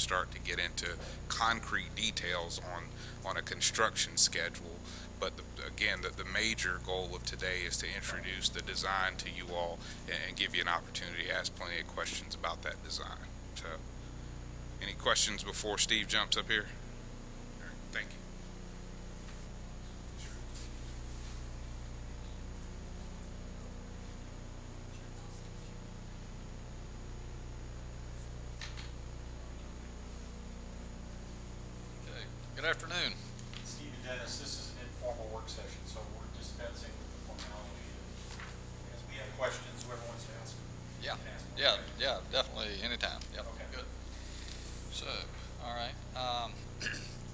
start to get into concrete details on a construction schedule. But again, the major goal of today is to introduce the design to you all and give you an opportunity to ask plenty of questions about that design. So, any questions before Steve jumps up here? All right, thank you. Okay. Good afternoon. Steve and Dennis, this is an informal work session, so we're dispensing with the formality. As we have questions, whoever wants to ask. Yeah, can ask them. yeah, definitely, anytime. Yep. Okay. Good. So, all right.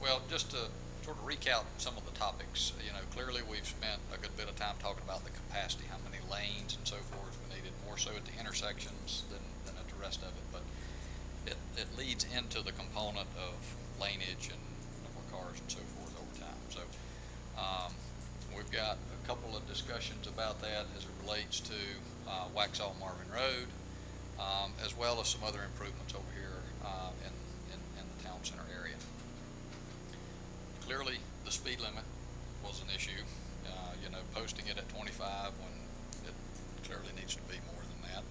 Well, just to sort of recap some of the topics, clearly we've spent a good bit of time talking about the capacity, how many lanes and so forth we needed, more so at the intersections than at the rest of it. But it leads into the component of laneage and number of cars and so forth over time. So we've got a couple of discussions about that as it relates to Waxhaw Marvin Road, as well as some other improvements over here in the town center area. Clearly, the speed limit was an issue. Posting it at 25 when it clearly needs to be more than that.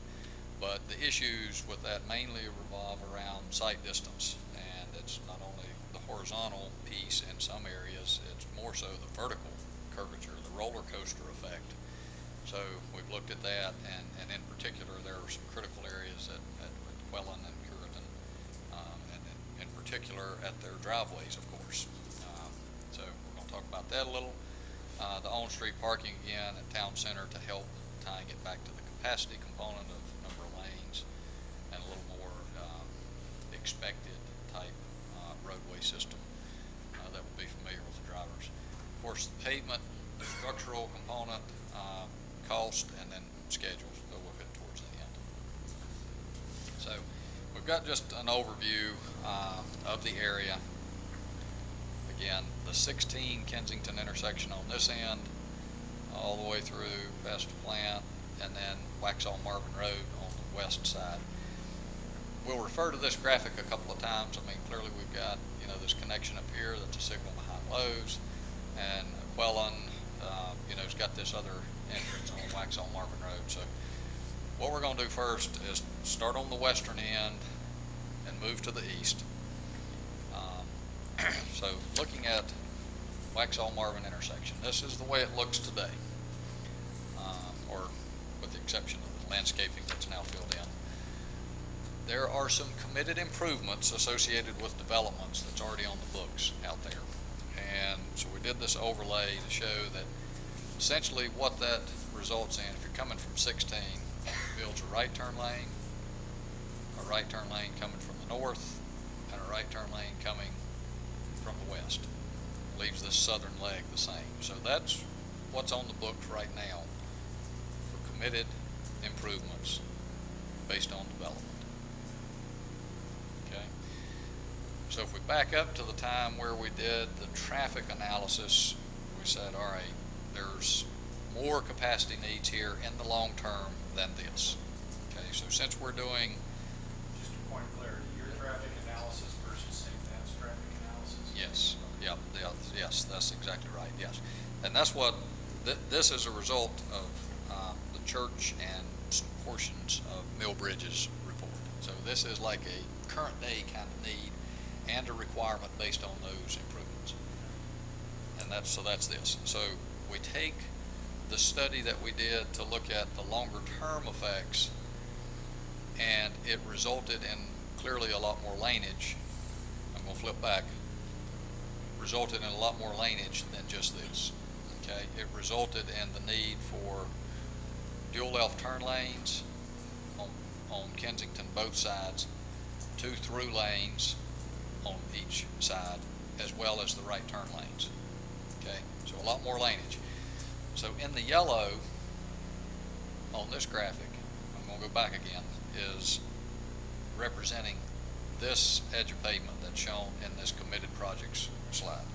But the issues with that mainly revolve around sight distance, and it's not only the horizontal piece in some areas, it's more so the vertical curvature, the roller coaster effect. So we've looked at that, and in particular there are some critical areas at Quellen and Puritan, and in particular at their driveways, of course. So we're going to talk about that a little. The on-street parking again at Town Center to help tying it back to the capacity component of number of lanes and a little more expected type roadway system that will be familiar with the drivers. Of course, the pavement, the structural component, cost, and then schedules that we'll hit towards the end. So we've got just an overview of the area. Again, the 16 Kensington intersection on this end, all the way through past Plant, and then Waxhaw Marvin Road on the west side. We'll refer to this graphic a couple of times. I mean, clearly we've got, this connection up here that's a signal behind Lowe's, and Quellen, has got this other entrance on Waxhaw Marvin Road. So what we're going to do first is start on the western end and move to the east. So looking at Waxhaw Marvin intersection, this is the way it looks today, or with the exception of the landscaping that's now filled in. There are some committed improvements associated with developments that's already on the books out there. And so we did this overlay to show that essentially what that results in, if you're coming from 16, it builds a right turn lane coming from the north, and a right turn lane coming from the west. Leaves this southern leg the same. So that's what's on the books right now for committed improvements based on development. Okay. So if we back up to the time where we did the traffic analysis, we said, all right, there's more capacity needs here in the long term than this. Okay, so since we're doing... Just a point of clarity, your traffic analysis versus St. Pat's traffic analysis? Yes, yes, that's exactly right, yes. And that's what, this is a result of the church and some portions of Millbridge's report. So this is like a current day kind of need and a requirement based on those improvements. And that's this. So we take the study that we did to look at the longer term effects, and it resulted in clearly a lot more laneage. I'm going to flip back. Resulted in a lot more laneage than just this. Okay, it resulted in the need for dual left turn lanes on Kensington both sides, 2 through lanes on each side, as well as the right turn lanes. Okay, so a lot more laneage. So in the yellow on this graphic, I'm going to go back again, is representing this edge of pavement that's shown in this committed projects slide.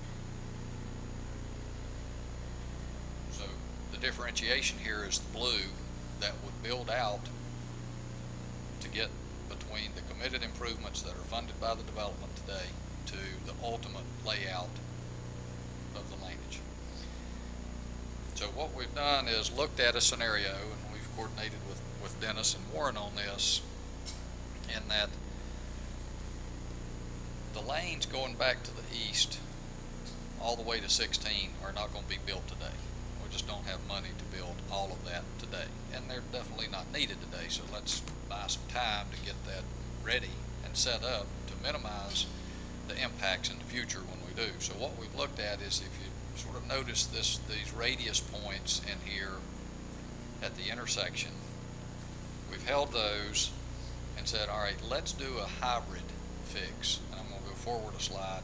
So the differentiation here is the blue that would build out to get between between the committed improvements that are funded by the development today to the ultimate layout of the laneage. So what we've done is looked at a scenario, and we've coordinated with Dennis and Warren on this, in that the lanes going back to the east all the way to 16 are not going to be built today. We just don't have money to build all of that today, and they're definitely not needed today, so let's buy some time to get that ready and set up to minimize the impacts in the future when we do. So what we've looked at is, if you sort of notice these radius points in here at the intersection, we've held those and said, all right, let's do a hybrid fix. And I'm going to go forward a slide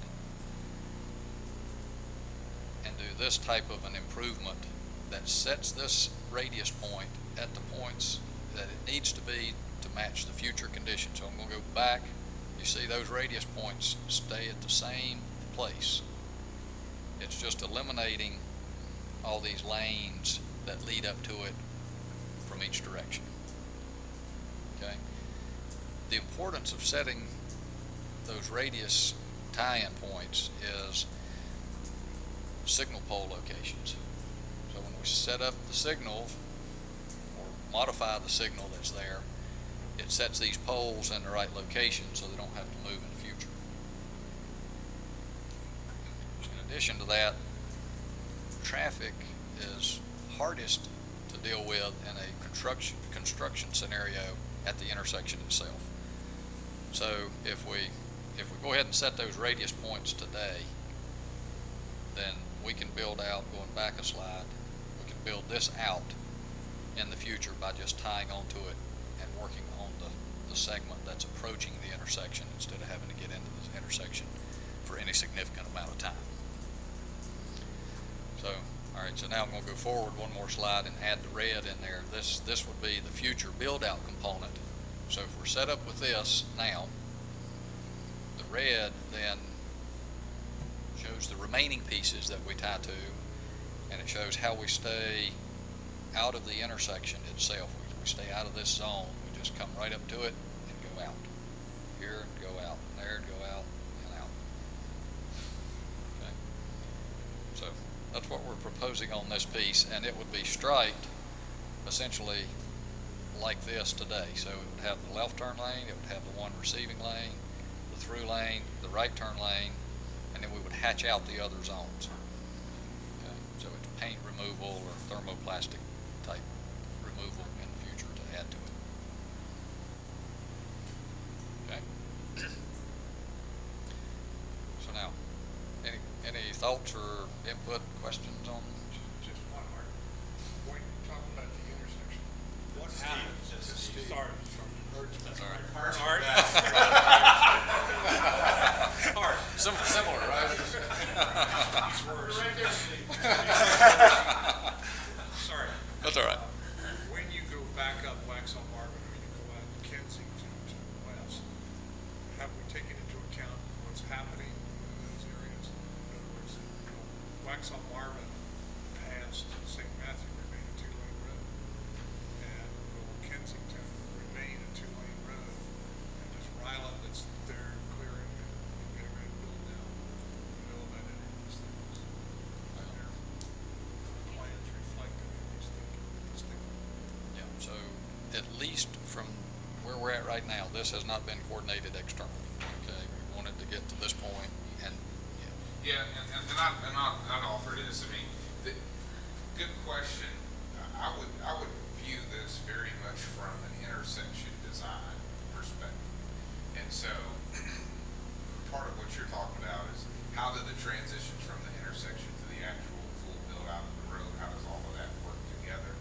and do this type of an improvement that sets this radius point at the points that it needs to be to match the future condition. So I'm going to go back. You see those radius points stay at the same place. It's just eliminating all these lanes that lead up to it from each direction. Okay? The importance of setting those radius tie-in points is signal pole locations. So when we set up the signal or modify the signal that's there, it sets these poles in the right location so they don't have to move in the future. In addition to that, traffic is hardest to deal with in a construction scenario at the intersection itself. So if we go ahead and set those radius points today, then we can build out, going back a slide, we can build this out in the future by just tying onto it and working on the segment that's approaching the intersection instead of having to get into the intersection for any significant amount of time. So, all right, so now I'm going to go forward one more slide and add the red in there. This would be the future build-out component. So if we're set up with this now, the red then shows the remaining pieces that we tie to, and it shows how we stay out of the intersection itself. We stay out of this zone. We just come right up to it and go out. Here, and go out. There, and go out, and out. Okay. So that's what we're proposing on this piece, and it would be striped essentially like this today. So it would have the left turn lane, it would have the one receiving lane, the through lane, the right turn lane, and then we would hatch out the other zones. Okay. So it's paint removal or thermoplastic type removal in the future to add to it. Okay. So now, any thoughts or input, questions on? Just one more. When you talk about the intersection, what Steve, happens? just Steve. Sorry. That's all right. Art. Art. Similar, right? He's worse. Sorry. That's all right. When you go back up Waxhaw Marvin, or you go out Kensington to the west, have we taken into account what's happening in those areas? In other words, Waxhaw Marvin past St. Matthew remain a two-lane road, and will Kensington remain a two-lane road? And does Ryland that's there clearing and getting ready to build now, know about any of these things? Are there plans reflected in these things? Yeah, so at least from where we're at right now, this has not been coordinated externally. Okay, we wanted to get to this point, and Yeah, and I'd offer this. I mean, good question. I would view this very much from an intersection design perspective. And so, part of what you're talking about is how do the transitions from the intersection to the actual full build out of the road, how does all of that work together?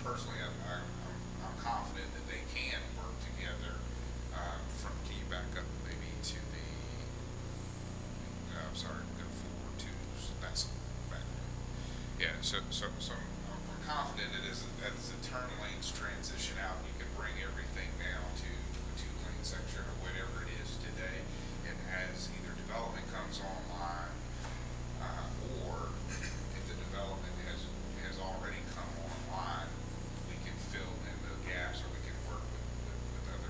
Personally, I'm confident that they can work together. Can you back up maybe to the, I'm sorry, go forward to, that's back. Yeah, so I'm confident that as the turn lanes transition out, you can bring everything down to a two-lane section or whatever it is today. And as either development comes online, or if the development has already come online, we can fill in the gaps, or we can work with other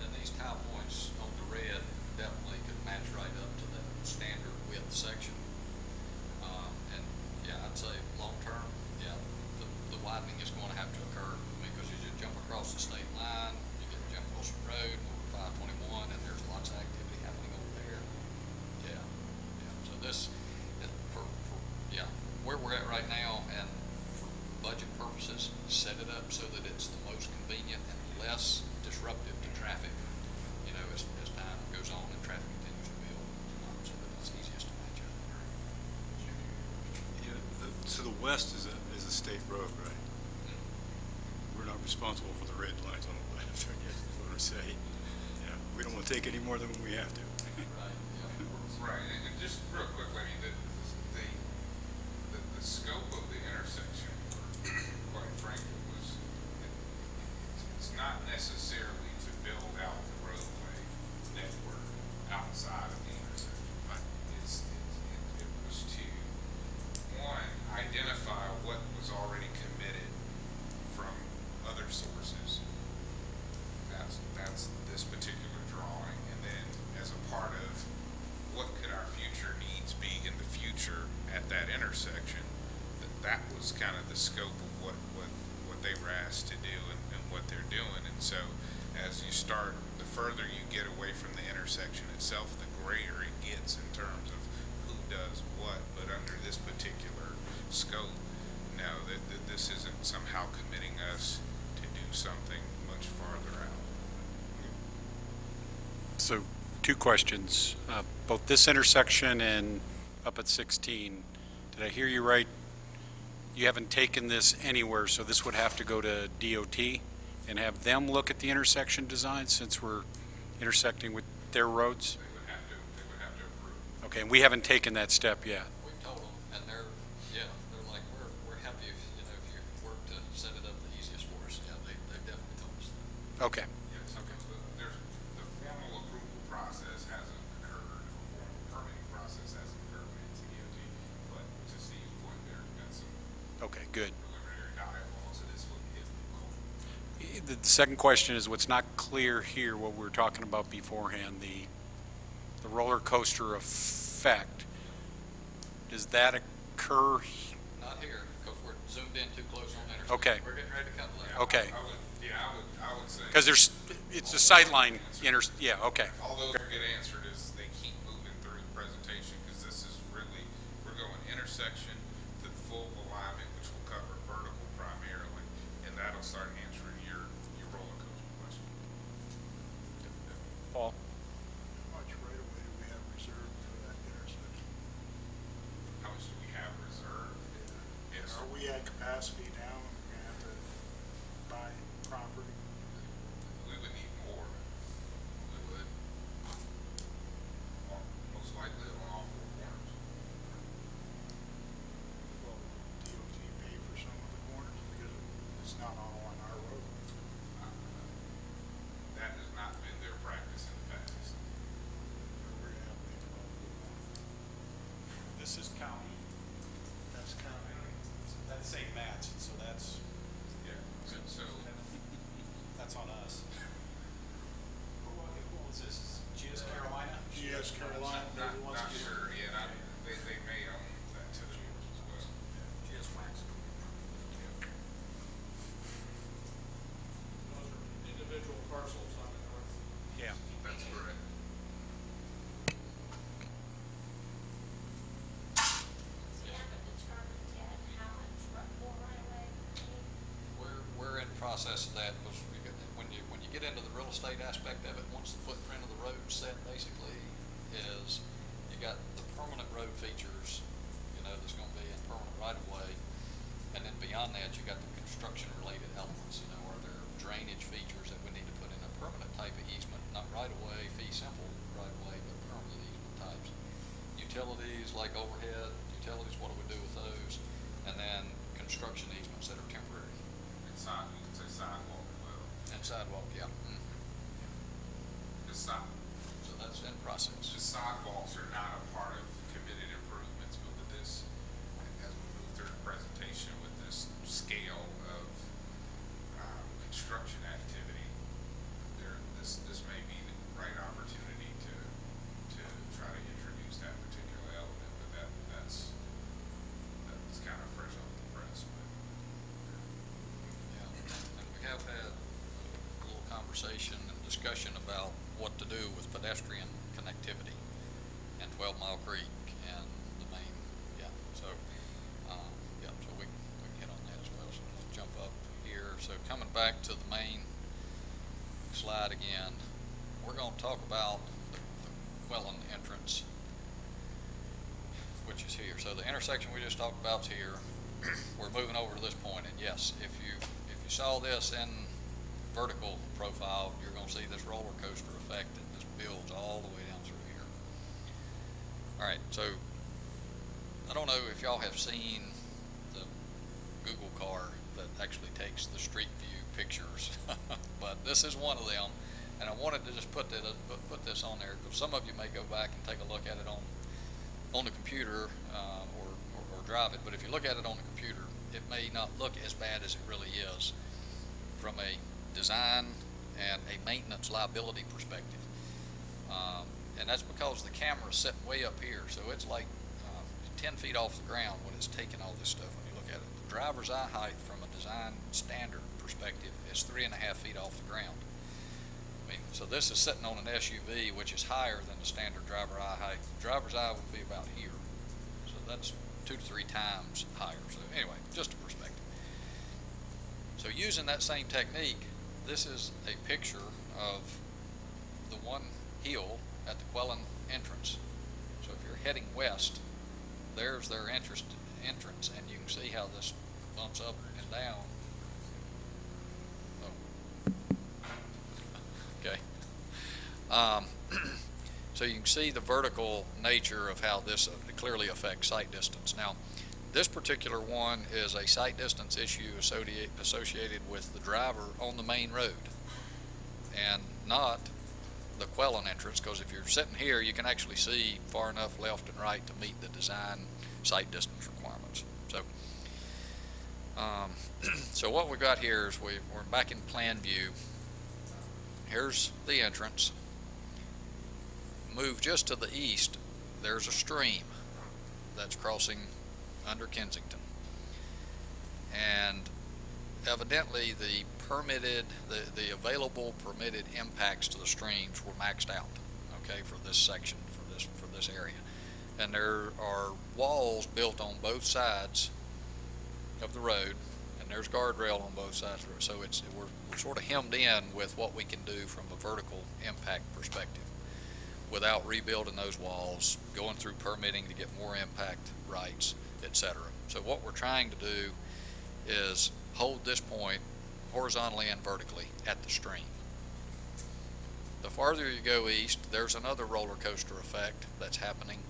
and these tie points on the red definitely could match right up to that standard width section. And yeah, I'd say long-term, yeah, the widening is going to have to occur. I mean, because you just jump across the state line, you get to Jim Wilson Road, over 521, and there's lots of activity happening over there. Yeah, yeah, so this, yeah, where we're at right now, and for budget purposes, set it up so that it's the most convenient and less disruptive to traffic, you know, as time goes on and traffic continues to build, so that it's easiest to match up. Yeah, to the west is a state road, right? We're not responsible for the red lines on the left, I guess is what I say. Yeah, we don't want to take any more than we have to. Right, yeah. Right, and just real quickly, I mean, the scope of the intersection, quite frankly, it's not necessarily to build out the roadway network outside of the intersection. It was to, one, identify what was already committed from other sources. That's this particular drawing, and then as a part of what could our future needs be in the future at that intersection, that was kind of the scope of what they were asked to do and what they're doing. And so as you start, the further you get away from the intersection itself, the grayer it gets in terms of who does what. But under this particular scope, no, that this isn't somehow committing us to do something much farther out. So, two questions. Both this intersection and up at 16, did I hear you right? You haven't taken this anywhere, so this would have to go to DOT and have them look at the intersection design since we're intersecting with their roads? They would have to approve. Okay, and we haven't taken that step yet. We've told them, and they're like, we're happy if, you know, if you work to set it up the easiest for us. Yeah, they've definitely told us that. Okay. Yes, the formal approval process hasn't occurred, the formal permitting process hasn't occurred with DOT, but to Steve's point, there's been some Okay, good. preliminary dialogue, so this will be difficult. The second question is what's not clear here, what we were talking about beforehand, the roller coaster effect. Does that occur? Not here, because we're zoomed in too close on the intersection. Okay. We're getting ready to cut left. Okay. I would say. Because it's a sightline, yeah, okay. All those are get answered as they keep moving through the presentation, because this is really, we're going intersection to full alignment, which will cover vertical primarily, and that'll start answering your roller coaster question. Paul? How much right away do we have reserved for that intersection? How much do we have reserved? Yes. Are we at capacity now? We're gonna have to buy property? We would need more. We would. Most likely on all four corners. Will DOT pay for some of the corners? Because it's not all on our road. That has not been their practice in the past. We're gonna have to think about it. This is county, That's county. that's St. Matt's, so that's Yeah. So on us. Who was this? GS Carolina? GS Carolina, not everyone's getting. sure, yeah, they may own that to the as well. GS Waxhaw. Those are individual parcels on the north. Yeah. That's correct. We haven't determined yet how much more right away we need. We're in process of that, because when you get into the real estate aspect of it, once the footprint of the road set basically is, you got the permanent road features, you know, that's gonna be in permanent right of way. And then beyond that, you got the construction related elements, you know, are there drainage features that we need to put in a permanent type of easement, not right of way, fee simple right of way, but permanent easement types. Utilities like overhead, utilities, what do we do with those? And then construction easements that are temporary. You can say sidewalk as well. And sidewalk, yeah. It's not, So that's in process. the sidewalks are not a part of committed improvements, but with this, as we move through the presentation, with this scale of construction activity, this may discussion about what to do with pedestrian connectivity and 12 Mile Creek and the main, yeah, so, so we can hit on that as well. So let's jump up here. So coming back to the main slide again, we're going to talk about the Quellan entrance, which is here. So the intersection we just talked about is here. We're moving over to this point, and yes, if you saw this in vertical profile, you're going to see this roller coaster effect that this builds all the way down through here. All right, so I don't know if y'all have seen the Google car that actually takes the street view pictures, but this is one of them, and I wanted to just put this on there because some of you may go back and take a look at it on the computer or drive it. But if you look at it on the computer, it may not look as bad as it really is from a design and a maintenance liability perspective. And that's because the camera's sitting way up here, so it's like 10 feet off the ground when it's taking all this stuff when you look at it. The driver's eye height from a design standard perspective is 3.5 feet off the ground. I mean, so this is sitting on an SUV, which is higher than the standard driver eye height. The driver's eye would be about here, so that's 2 to 3 times higher. So anyway, just a perspective. So using that same technique, this is a picture of the one hill at the Quellan entrance. So if you're heading west, there's their entrance, and you can see how this bumps up and down. Okay. So you can see the vertical nature of how this clearly affects sight distance. Now, this particular one is a sight distance issue associated with the driver on the main road and not the Quellan entrance, because if you're sitting here, you can actually see far enough left and right to meet the design sight distance requirements. So, so what we've got here is we're back in plan view. Here's the entrance. Move just to the east, there's a stream that's crossing under Kensington. And evidently the available permitted impacts to the streams were maxed out, okay, for this section, for this area. And there are walls built on both sides of the road, and there's guardrail on both sides of the road. So we're sort of hemmed in with what we can do from a vertical impact perspective without rebuilding those walls, going through permitting to get more impact rights, etc. So what we're trying to do is hold this point horizontally and vertically at the stream. The farther you go east, there's another roller coaster effect that's happening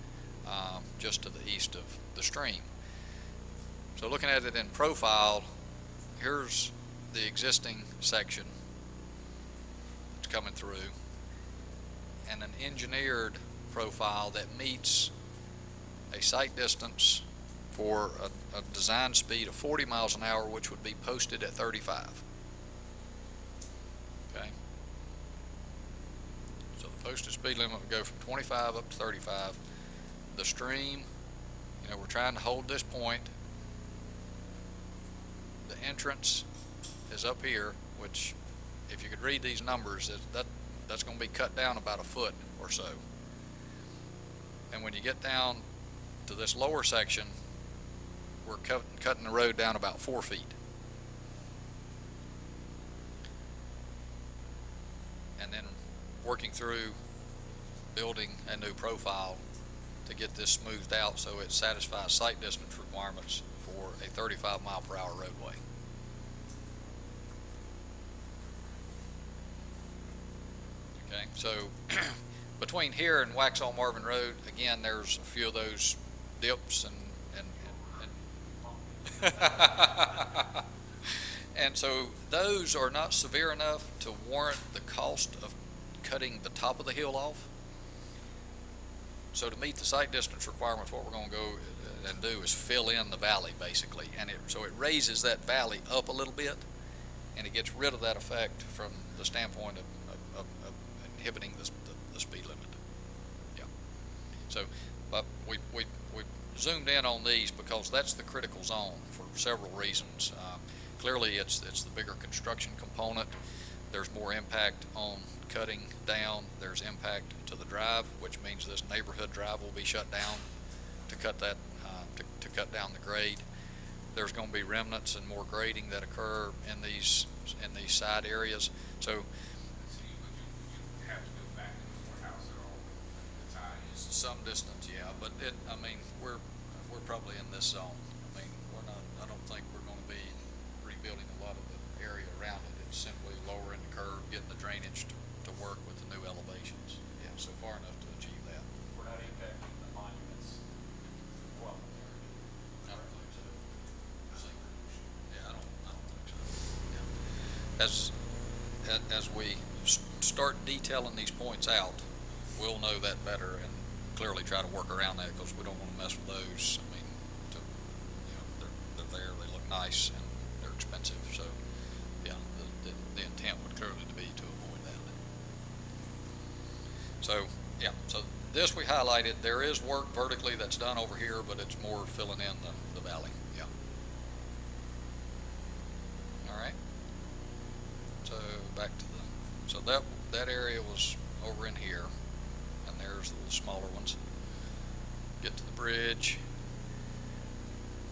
just to the east of the stream. So looking at it in profile, here's the existing section that's coming through, and an engineered profile that meets a sight distance for a design speed of 40 miles an hour, which would be posted at 35. Okay. So the posted speed limit would go from 25 up to 35. The stream, we're trying to hold this point. The entrance is up here, which, if you could read these numbers, that's going to be cut down about a foot or so. And when you get down to this lower section, we're cutting the road down about 4 feet. And then working through building a new profile to get this smoothed out so it satisfies sight distance requirements for a 35 mile per hour roadway. Okay, so between here and Waxhaw Marvin Road, again, there's a few of those dips and and so those are not severe enough to warrant the cost of cutting the top of the hill off. So to meet the sight distance requirements, what we're going to go and do is fill in the valley basically, and so it raises that valley up a little bit, and it gets rid of that effect from the standpoint of inhibiting the speed limit. Yeah. So, but we zoomed in on these because that's the critical zone for several reasons. Clearly, it's the bigger construction component. There's more impact on cutting down. There's impact to the drive, which means this neighborhood drive will be shut down to cut that, to cut down the grade. There's going to be remnants and more grading that occur in these side areas. So So you have to go back to the courthouse at all the time. some distance, yeah, but I mean, we're probably in this zone. I mean, I don't think we're going to be rebuilding a lot of the area around it. It's simply lowering the curve, getting the drainage to work with the new elevations. Yeah, so far enough to achieve that. We're not impacting the monuments. Well, I don't think so. Yeah, I don't think so. Yeah. As we start detailing these points out, we'll know that better and clearly try to work around that, because we don't want to mess with those. I mean, they're there, they look nice, and they're expensive. So, yeah, the intent would clearly be to avoid that. So, yeah, so this we highlighted. There is work vertically that's done over here, but it's more filling in the valley. Yeah. All right. So back to so that area was over in here, and there's the smaller ones. Get to the bridge.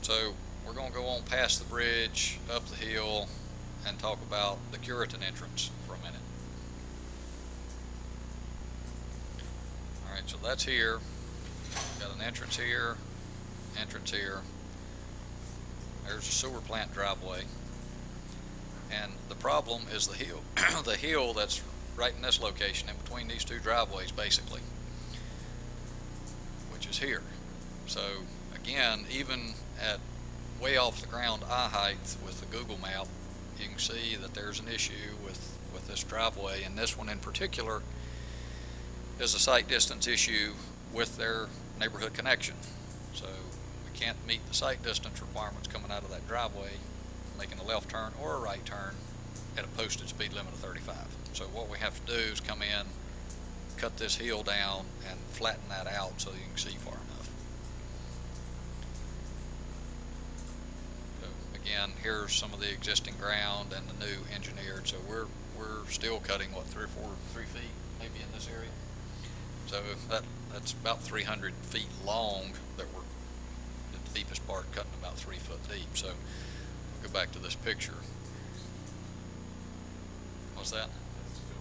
So we're going to go on past the bridge, up the hill, and talk about the Curitan entrance for a minute. All right, so that's here. Got an entrance here, entrance here. There's a sewer plant driveway. And the problem is the hill, the hill that's right in this location, in between these two driveways, basically, which is here. So again, even at way off the ground eye height with the Google map, you can see that there's an issue with this driveway, and this one in particular is a sight distance issue with their neighborhood connection. So we can't meet the sight distance requirements coming out of that driveway, making a left turn or a right turn at a posted speed limit of 35. So what we have to do is come in, cut this hill down, and flatten that out so you can see far enough. So again, here's some of the existing ground and the new engineered. So we're still cutting, what, 3 feet maybe in this area. So that's about 300 feet long that we're at the deepest part cutting about 3 foot deep. So go back to this picture. What's that?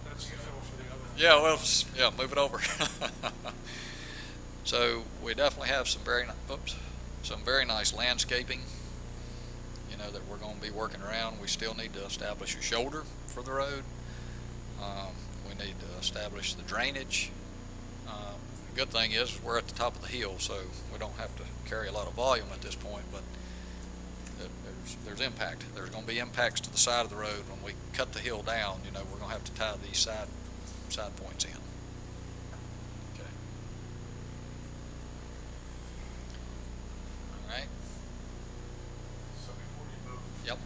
That's the fill for the other. Yeah, well, yeah, move it over. So we definitely have some very nice landscaping, you know, that we're going to be working around. We still need to establish a shoulder for the road. We need to establish the drainage. The good thing is we're at the top of the hill, so we don't have to carry a lot of volume at this point, but there's impact. There's going to be impacts to the side of the road when we cut the hill down. You know, we're going to have to tie these side points in. Okay. All right. So before you move, Yep.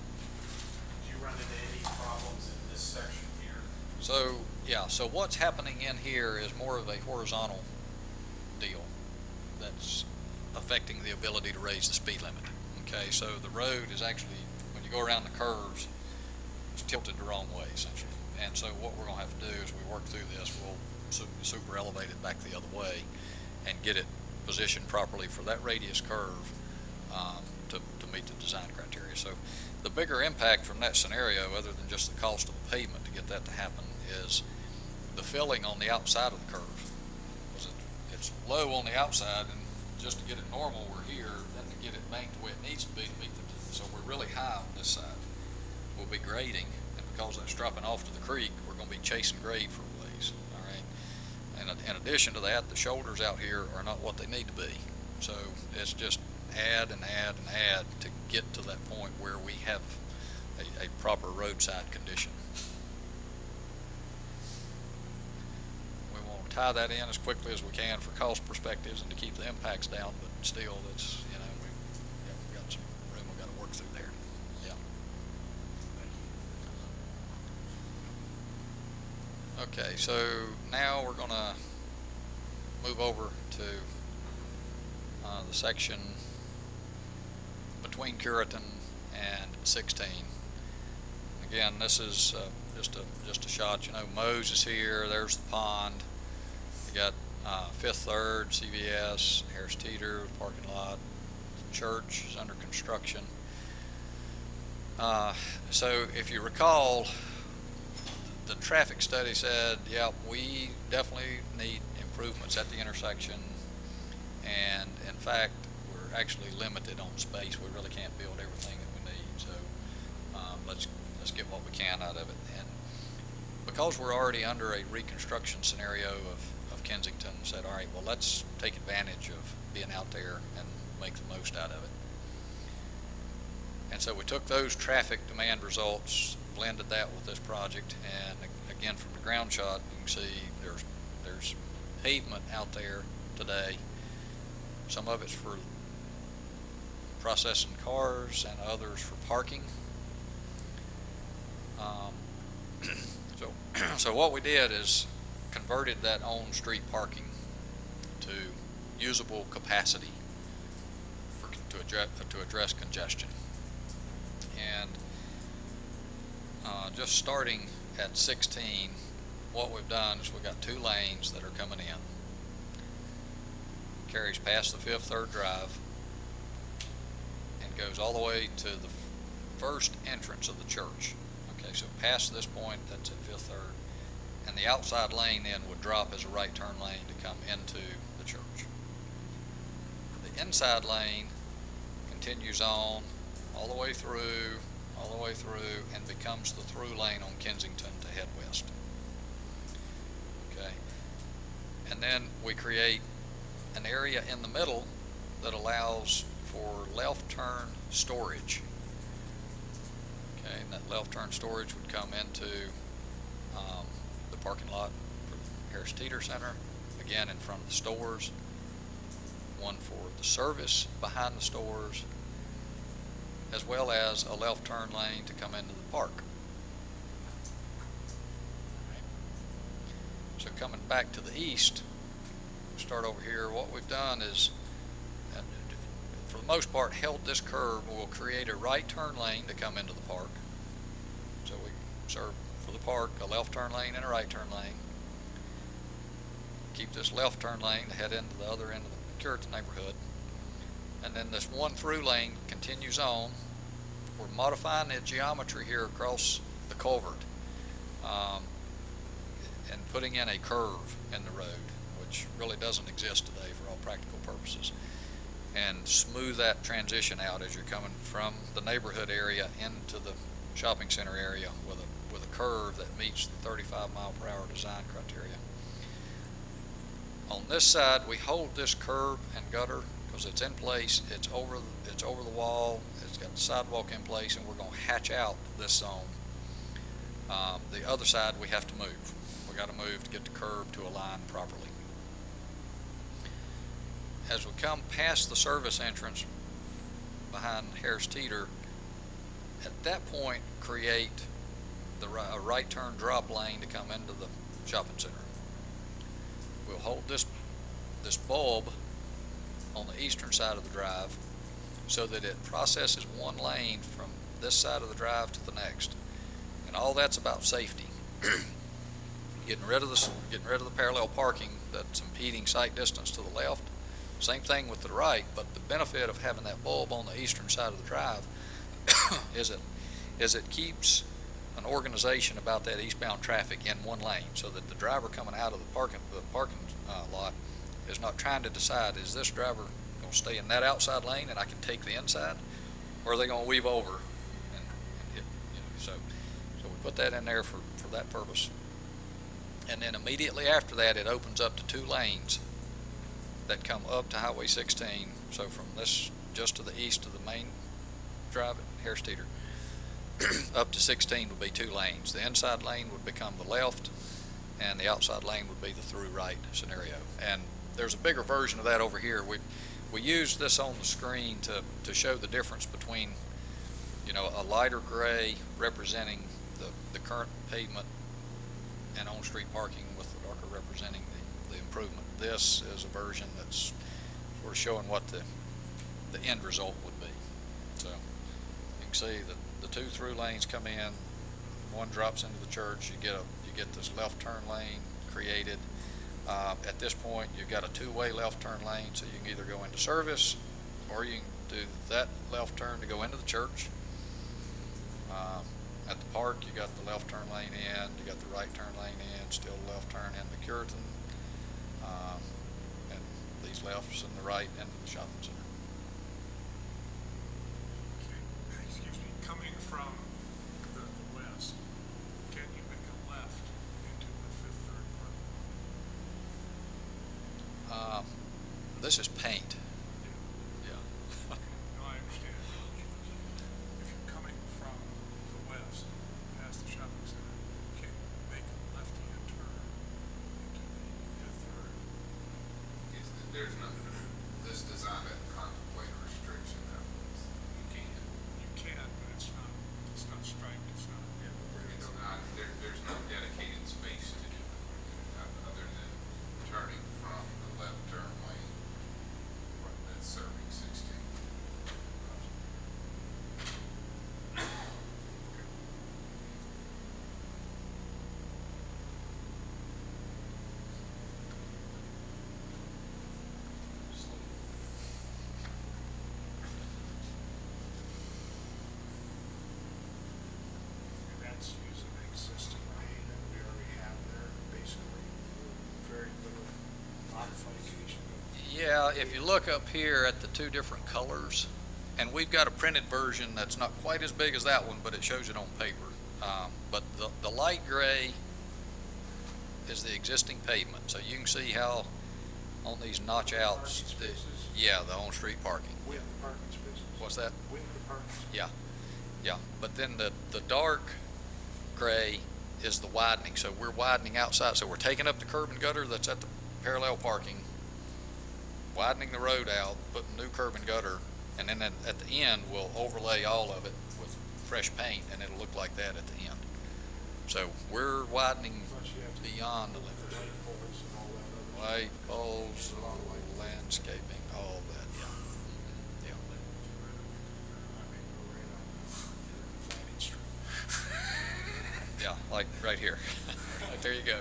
did you run into any problems in this section here? So yeah. So what's happening in here is more of a horizontal deal that's affecting the ability to raise the speed limit. Okay, so the road is actually, when you go around the curves, it's tilted the wrong way, essentially. And so what we're going to have to do is we work through this, we'll super elevate it back the other way and get it positioned properly for that radius curve to meet the design criteria. So the bigger impact from that scenario, other than just the cost of the pavement to get that to happen, is the filling on the outside of the curve. It's low on the outside, and just to get it normal, we're here, then to get it banked the way it needs to be to meet the, so we're really high on this side. We'll be grading, and because that's dropping off to the creek, we're going to be chasing grade for a ways, all right? And in addition to that, the shoulders out here are not what they need to be. So it's just add and add and add to get to that point where we have a proper roadside condition. Tie that in as quickly as we can for cost perspectives and to keep the impacts down, but still, that's, you know, we've got some room we've got to work through there. Yeah. Okay, so now we're going to move over to the section between Curitan and 16. again, this is just a shot. You know, Moe's is here. There's the pond. You got Fifth Third, CVS, Harris Teeter, parking lot. Church is under construction. So if you recall, the traffic study said, yeah, we definitely need improvements at the intersection, and in fact, we're actually limited on space. We really can't build everything that we need. So let's get what we can out of it. And because we're already under a reconstruction scenario of Kensington, said, all right, well, let's take advantage of being out there and make the most out of it. And so we took those traffic demand results, blended that with this project, and again, from the ground shot, you can see there's pavement out there today. Some of it's for processing cars and others for parking. So what we did is converted that on-street parking to usable capacity to address congestion. And just starting at 16, what we've done is we've got 2 lanes that are coming in. Carries past the Fifth Third Drive and goes all the way to the first entrance of the church. Okay, so past this point, that's at Fifth Third. And the outside lane then would drop as a right turn lane to come into the church. The inside lane continues on all the way through, and becomes the through lane on Kensington to head west. Okay, and then we create an area in the middle that allows for left turn storage. Okay, and that left turn storage would come into the parking lot for Harris Teeter Center, again in front of the stores, one for the service behind the stores, as well as a left turn lane to come into the park. Right. So coming back to the east, we'll start over here. What we've done is, for the most part, held this curve. We'll create a right turn lane to come into the park. So we serve for the park a left turn lane and a right turn lane. Keep this left turn lane to head into the other end of the Curitan neighborhood. And then this one through lane continues on. We're modifying the geometry here across the culvert and putting in a curve in the road, which really doesn't exist today for all practical purposes, and smooth that transition out as you're coming from the neighborhood area into the shopping center area with a curve that meets the 35 mile per hour design criteria. On this side, we hold this curb and gutter because it's in place, it's over the wall, it's got the sidewalk in place, and we're going to hatch out this zone. The other side we have to move. We got to move to get the curb to align properly. As we come past the service entrance behind Harris Teeter, at that point create a right turn drop lane to come into the shopping center. We'll hold this bulb on the eastern side of the drive so that it processes one lane from this side of the drive to the next. And all that's about safety. Getting rid of the parallel parking that's impeding sight distance to the left. Same thing with the right, but the benefit of having that bulb on the eastern side of the drive is it keeps an organization about that eastbound traffic in one lane, so that the driver coming out of the parking lot is not trying to decide, is this driver going to stay in that outside lane and I can take the inside, or are they going to weave over and hit, so we put that in there for that purpose. And then immediately after that, it opens up to 2 lanes that come up to Highway 16. So from this, just to the east of the main drive at Harris Teeter, up to 16 would be 2 lanes. The inside lane would become the left, and the outside lane would be the through right scenario. And there's a bigger version of that over here. We used this on the screen to show the difference between, a lighter gray representing the current pavement and on-street parking, with the darker representing the improvement. This is a version that's sort of showing what the end result would be. So you can see that the 2 through lanes come in, one drops into the church, you get this left turn lane created. At this point, you've got a two-way left turn lane, so you can either go into service, or you can do that left turn to go into the church. At the park, you got the left turn lane in, you got the right turn lane in, still left turn into Curitan, and these lefts and the right into the shopping center. Okay, excuse me, coming from the west, can you make a left into the Fifth Third Park? This is paint. Yeah. No, I understand. If you're coming from the west, past the shopping center, can you make a left-hand turn into the Fifth Third? There's nothing, this design doesn't contemplate a restriction that you can. You can, but it's not striped, it's not. It's not, there's no dedicated space to do it, other than turning from the left turn lane that's serving 16. And that's using the existing lane that we already have there, basically, very little modification of. Yeah, if you look up here at the two different colors, and we've got a printed version that's not quite as big as that one, but it shows it on paper. But the light gray is the existing pavement, so you can see how on these notch outs, Parking spaces? yeah, the on-street parking. With the parking spaces. What's that? With the parking spaces. Yeah, but then the dark gray is the widening, so we're widening outside, so we're taking up the curb and gutter that's at the parallel parking, widening the road out, putting new curb and gutter, and then at the end, we'll overlay all of it with fresh paint, and it'll look like that at the end. So we're widening Plus you have to. beyond the The limit. light poles and all that other. Light poles, landscaping, all that, yeah. Planning Street. Yeah, like right here. Right there you go.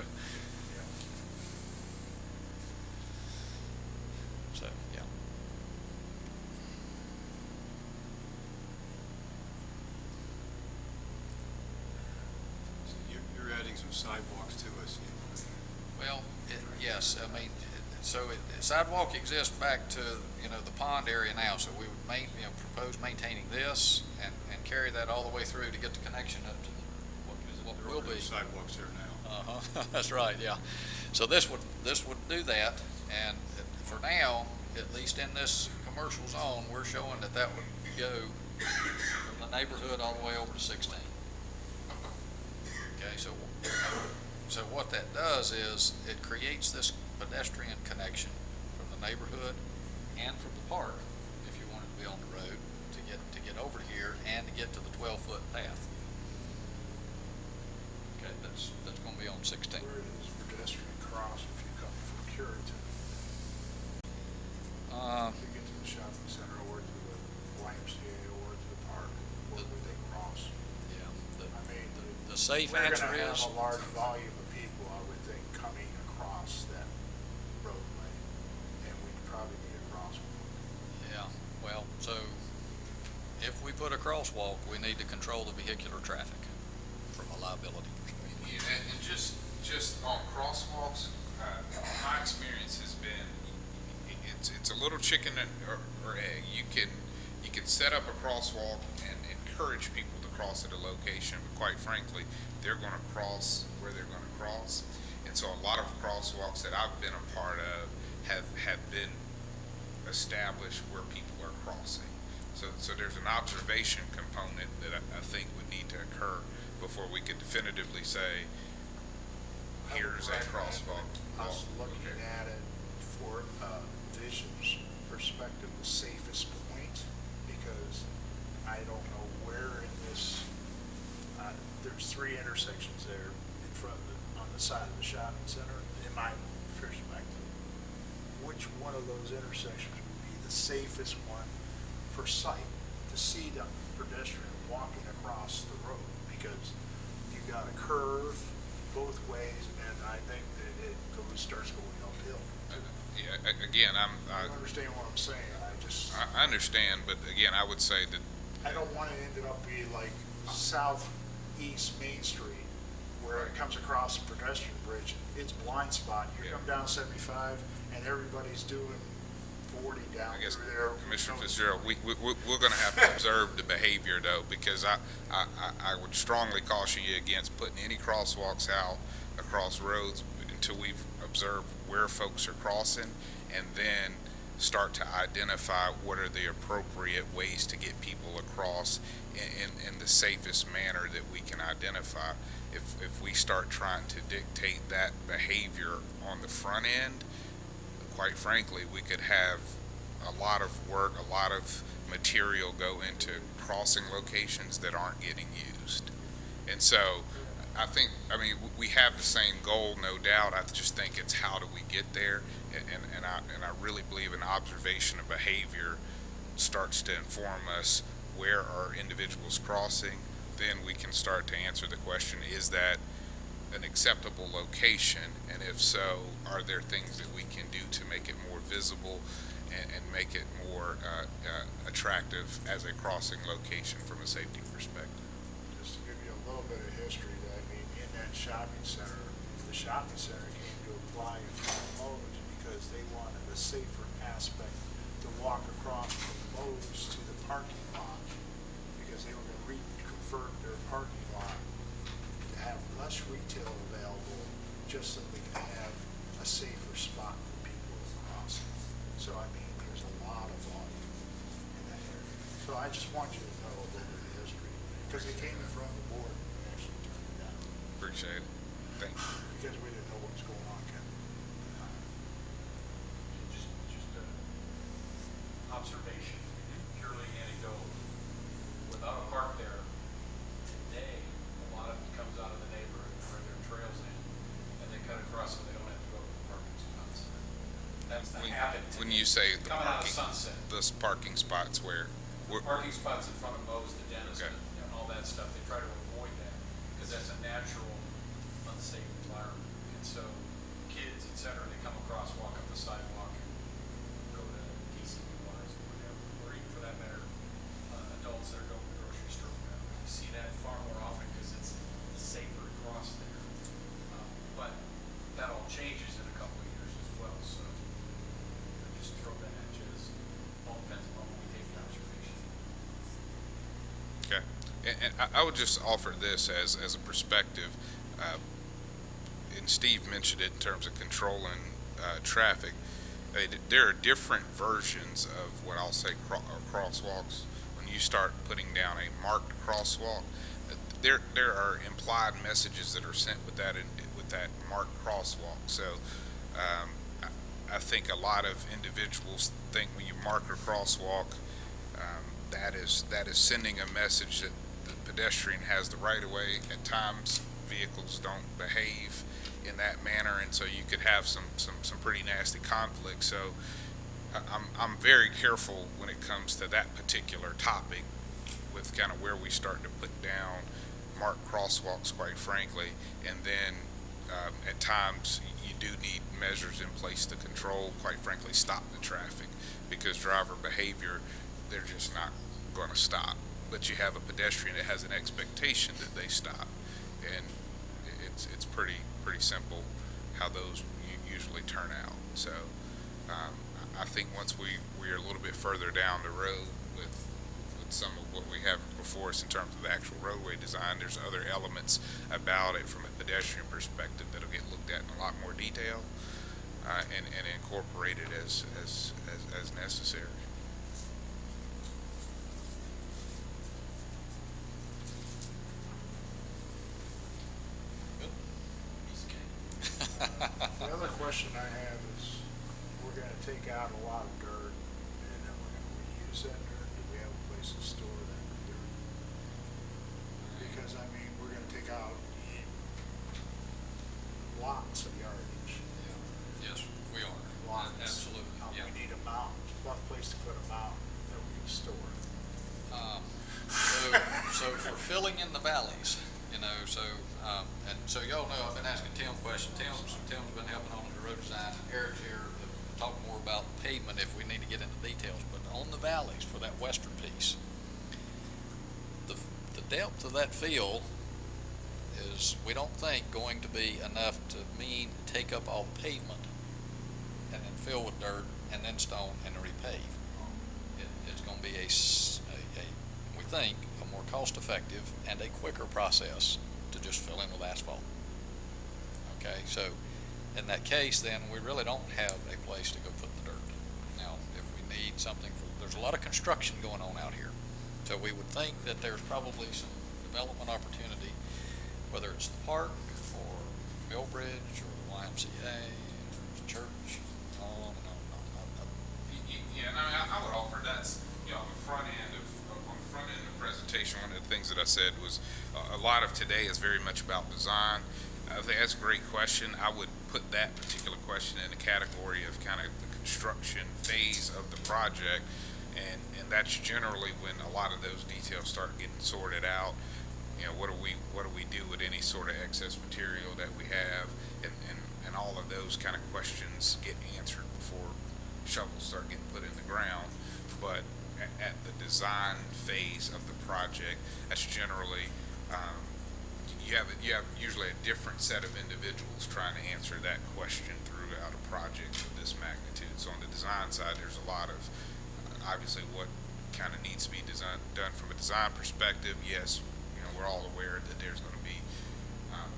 So, yeah. So you're adding some sidewalks to us. Well, yes, I mean, sidewalk exists back to, the pond area now, so we would propose maintaining this and carry that all the way through to get the connection up to what There will are be. sidewalks there now. Uh-huh, that's right, yeah. So this would do that, and for now, at least in this commercial zone, we're showing that would go from the neighborhood all the way over to 16. Okay, so what that does is it creates this pedestrian connection from the neighborhood and from the park, if you wanted to be on the road, to get over here and to get to the 12-foot path. Okay, that's gonna be on 16. Where is pedestrian cross if you come from Curitan? To get to the shopping center or to the YMCA or to the park, where would they cross? Yeah, I mean, the safe we're answer gonna have is, a large volume of people, I would think, coming across that roadway, and we'd probably need a crosswalk. yeah, well, so if we put a crosswalk, we need to control the vehicular traffic from a liability perspective. And just on crosswalks, my experience has been, it's a little chicken or egg. You can set up a crosswalk and encourage people to cross at a location, but quite frankly, they're gonna cross where they're gonna cross. And so a lot of crosswalks that I've been a part of have been established where people are crossing. So there's an observation component that I think would need to occur before we could definitively say, here's a crosswalk. Us looking at it for a vision's perspective, the safest point, because I don't know where in this, there's 3 intersections there in front of on the side of the shopping center, in my perspective. Which one of those intersections would be the safest one for sight, to see the pedestrian walking across the road? Because you got curve both ways, and I think that it starts going uphill. Yeah, again, You understand what I'm saying? I understand, but again, I would say that, I don't want to end it up being like southeast Main Street, where it comes across a pedestrian bridge, it's blind spot. You Yeah. come down 75, and everybody's doing 40 down I guess, through there. Commissioner You know, Fitzgerald, we're gonna have to observe the behavior though, because I would strongly caution you against putting any crosswalks out across roads until we've observed where folks are crossing, and then start to identify what are the appropriate ways to get people across in the safest manner that we can identify. If we start trying to dictate that behavior on the front end, quite frankly, we could have a lot of work, a lot of material go into crossing locations that aren't getting used. And so, I mean, we have the same goal, no doubt. I just think it's how do we get there, and I really believe an observation of behavior starts to inform us where are individuals crossing. Then we can start to answer the question, is that an acceptable location? And if so, are there things that we can do to make it more visible and make it more attractive as a crossing location from a safety perspective? Just to give you a little bit of history, I mean, in that shopping center, the shopping center came to apply in front of Lowe's because they wanted a safer aspect to walk across from Lowe's to the parking lot, because they were going to reconvert their parking lot to have less retail available, just so they could have a safer spot for people crossing. So, I mean, there's a lot of volume in that area. So I just want you to know a little bit of history, because it came in front of the board and we actually turned it down, Appreciate it. Thank you. because we didn't know what was going on, Kevin. Just observation, purely anecdotal. Without a park there, today, a lot of it comes out of the neighborhood where their trails in, and they cut across so they don't have to go to the parking spots. That's the habit today. When you say the Coming out of parking, Sunset. those parking spots where, Parking spots in front of Moe's, the dentist, Okay. and all that stuff, they try to avoid that, because that's a natural, unsafe environment. And so, kids, et cetera, they come across, walk up the sidewalk, and go to TCBYs or whatever, or even for that matter, adults that are going to the grocery store. You see that far more often because it's safer to cross there. But that all changes in a couple of years as well, so I just throw that at you as all depends upon when we take the observation. okay. And I would just offer this as a perspective, and Steve mentioned it in terms of controlling traffic. There are different versions of what I'll say crosswalks. When you start putting down a marked crosswalk, there are implied messages that are sent with that marked crosswalk. So I think a lot of individuals think when you mark a crosswalk, that is sending a message that the pedestrian has the right of way. At times, vehicles don't behave in that manner, and so you could have some pretty nasty conflict. So I'm very careful when it comes to that particular topic, with kind of where we start to put down marked crosswalks, quite frankly, and then at times you do need measures in place to control, quite frankly, stop the traffic, because driver behavior, they're just not going to stop. But you have a pedestrian that has an expectation that they stop, and it's pretty simple how those usually turn out. So I think once we are a little bit further down the road with some of what we have before us in terms of the actual roadway design, there's other elements about it from a pedestrian perspective that'll get looked at in a lot more detail and incorporated as necessary. The other question I have is, we're gonna take out a lot of dirt, and then we're gonna reuse that dirt. Do we have a place to store that dirt? Because, I mean, we're gonna take out lots of yardage. Yes, we are. Lots. Absolutely, yeah. We need a mound, one place to put a mound that we can store. So for filling in the valleys, know, so, and so y'all know, I've been asking Tim questions. Tim's been helping on the road design, and Eric's here to talk more about pavement if we need to get into details. But on the valleys for that western piece, the depth of that fill is, we don't think, going to be enough to take up all the pavement and then fill with dirt and then stone and repave. It's going to be we think, a more cost-effective and a quicker process to just fill in with asphalt. Okay, so in that case, then we really don't have a place to go put the dirt. Now, if we need something, there's a lot of construction going on out here. So we would think that there's probably some development opportunity, whether it's the park or Millbridge or the YMCA or the church, on and on and on and on. Yeah, and I would offer that's, on the front end of the presentation, one of the things that I said was a lot of today is very much about design. I think that's a great question. I would put that particular question in the category of kind of the construction phase of the project, and that's generally when a lot of those details start getting sorted out. What do we do with any sort of excess material that we have, and all of those kind of questions get answered before shovels start getting put in the ground. But at the design phase of the project, that's generally you have usually a different set of individuals trying to answer that question throughout a project of this magnitude. So on the design side, there's a lot of obviously what kind of needs to be done from a design perspective. Yes, we're all aware that there's going to be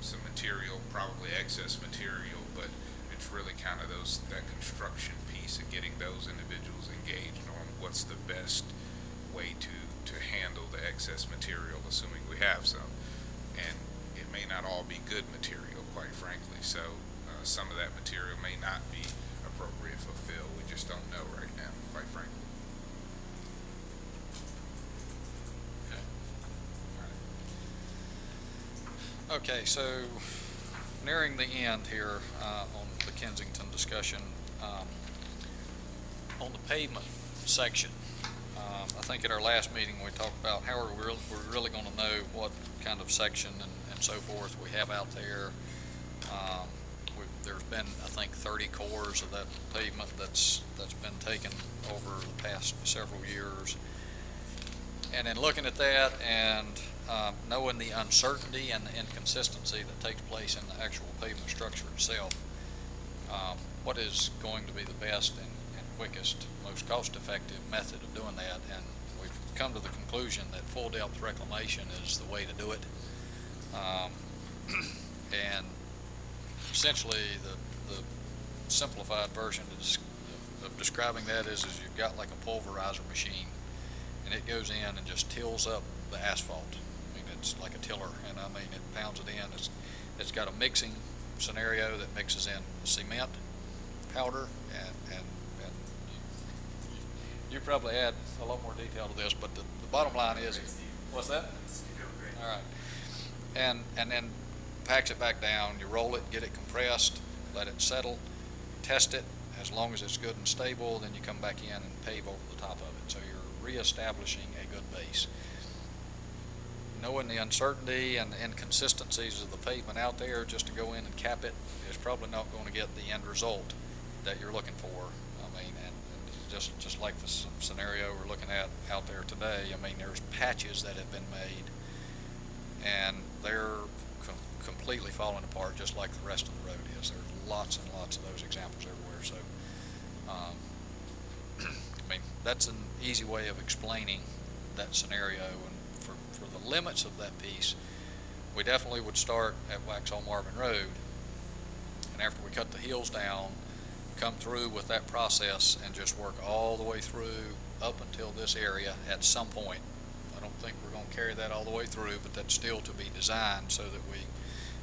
some material, probably excess material, but it's really kind of that construction piece of getting those individuals engaged on what's the best way to handle the excess material, assuming we have some. And it may not all be good material, quite frankly. So some of that material may not be appropriate for fill. We just don't know right now, quite frankly. Okay, so nearing the end here on the Kensington discussion, on the pavement section, I think at our last meeting we talked about how we're really going to know what kind of section and so forth we have out there. There's been, I think, 30 cores of that pavement that's been taken over the past several years. And in looking at that and knowing the uncertainty and the inconsistency that takes place in the actual pavement structure itself, what is going to be the best and quickest, most cost-effective method of doing that? And we've come to the conclusion that full depth reclamation is the way to do it. And essentially the simplified version of describing that is you've got like a pulverizer machine, and it goes in and just tills up the asphalt. I mean, it's like a tiller, and I mean, it pounds it in. It's got a mixing scenario that mixes in cement, powder, and you probably add a lot more detail to this, but the bottom line is, what's that? All right. And then packs it back down. You roll it, get it compressed, let it settle, test it. As long as it's good and stable, then you come back in and pave over the top of it. So you're reestablishing a good base. Knowing the uncertainty and the inconsistencies of the pavement out there, just to go in and cap it is probably not going to get the end result that you're looking for. I mean, and just like the scenario we're looking at out there today, I mean, there's patches that have been made, and they're completely falling apart, just like the rest of the road is. There's lots and lots of those examples everywhere. So, I mean, that's an easy way of explaining that scenario. And for the limits of that piece, we definitely would start at Waxhaw Marvin Road, and after we cut the hills down, come through with that process and just work all the way through up until this area at some point. I don't think we're going to carry that all the way through, but that's still to be designed so that we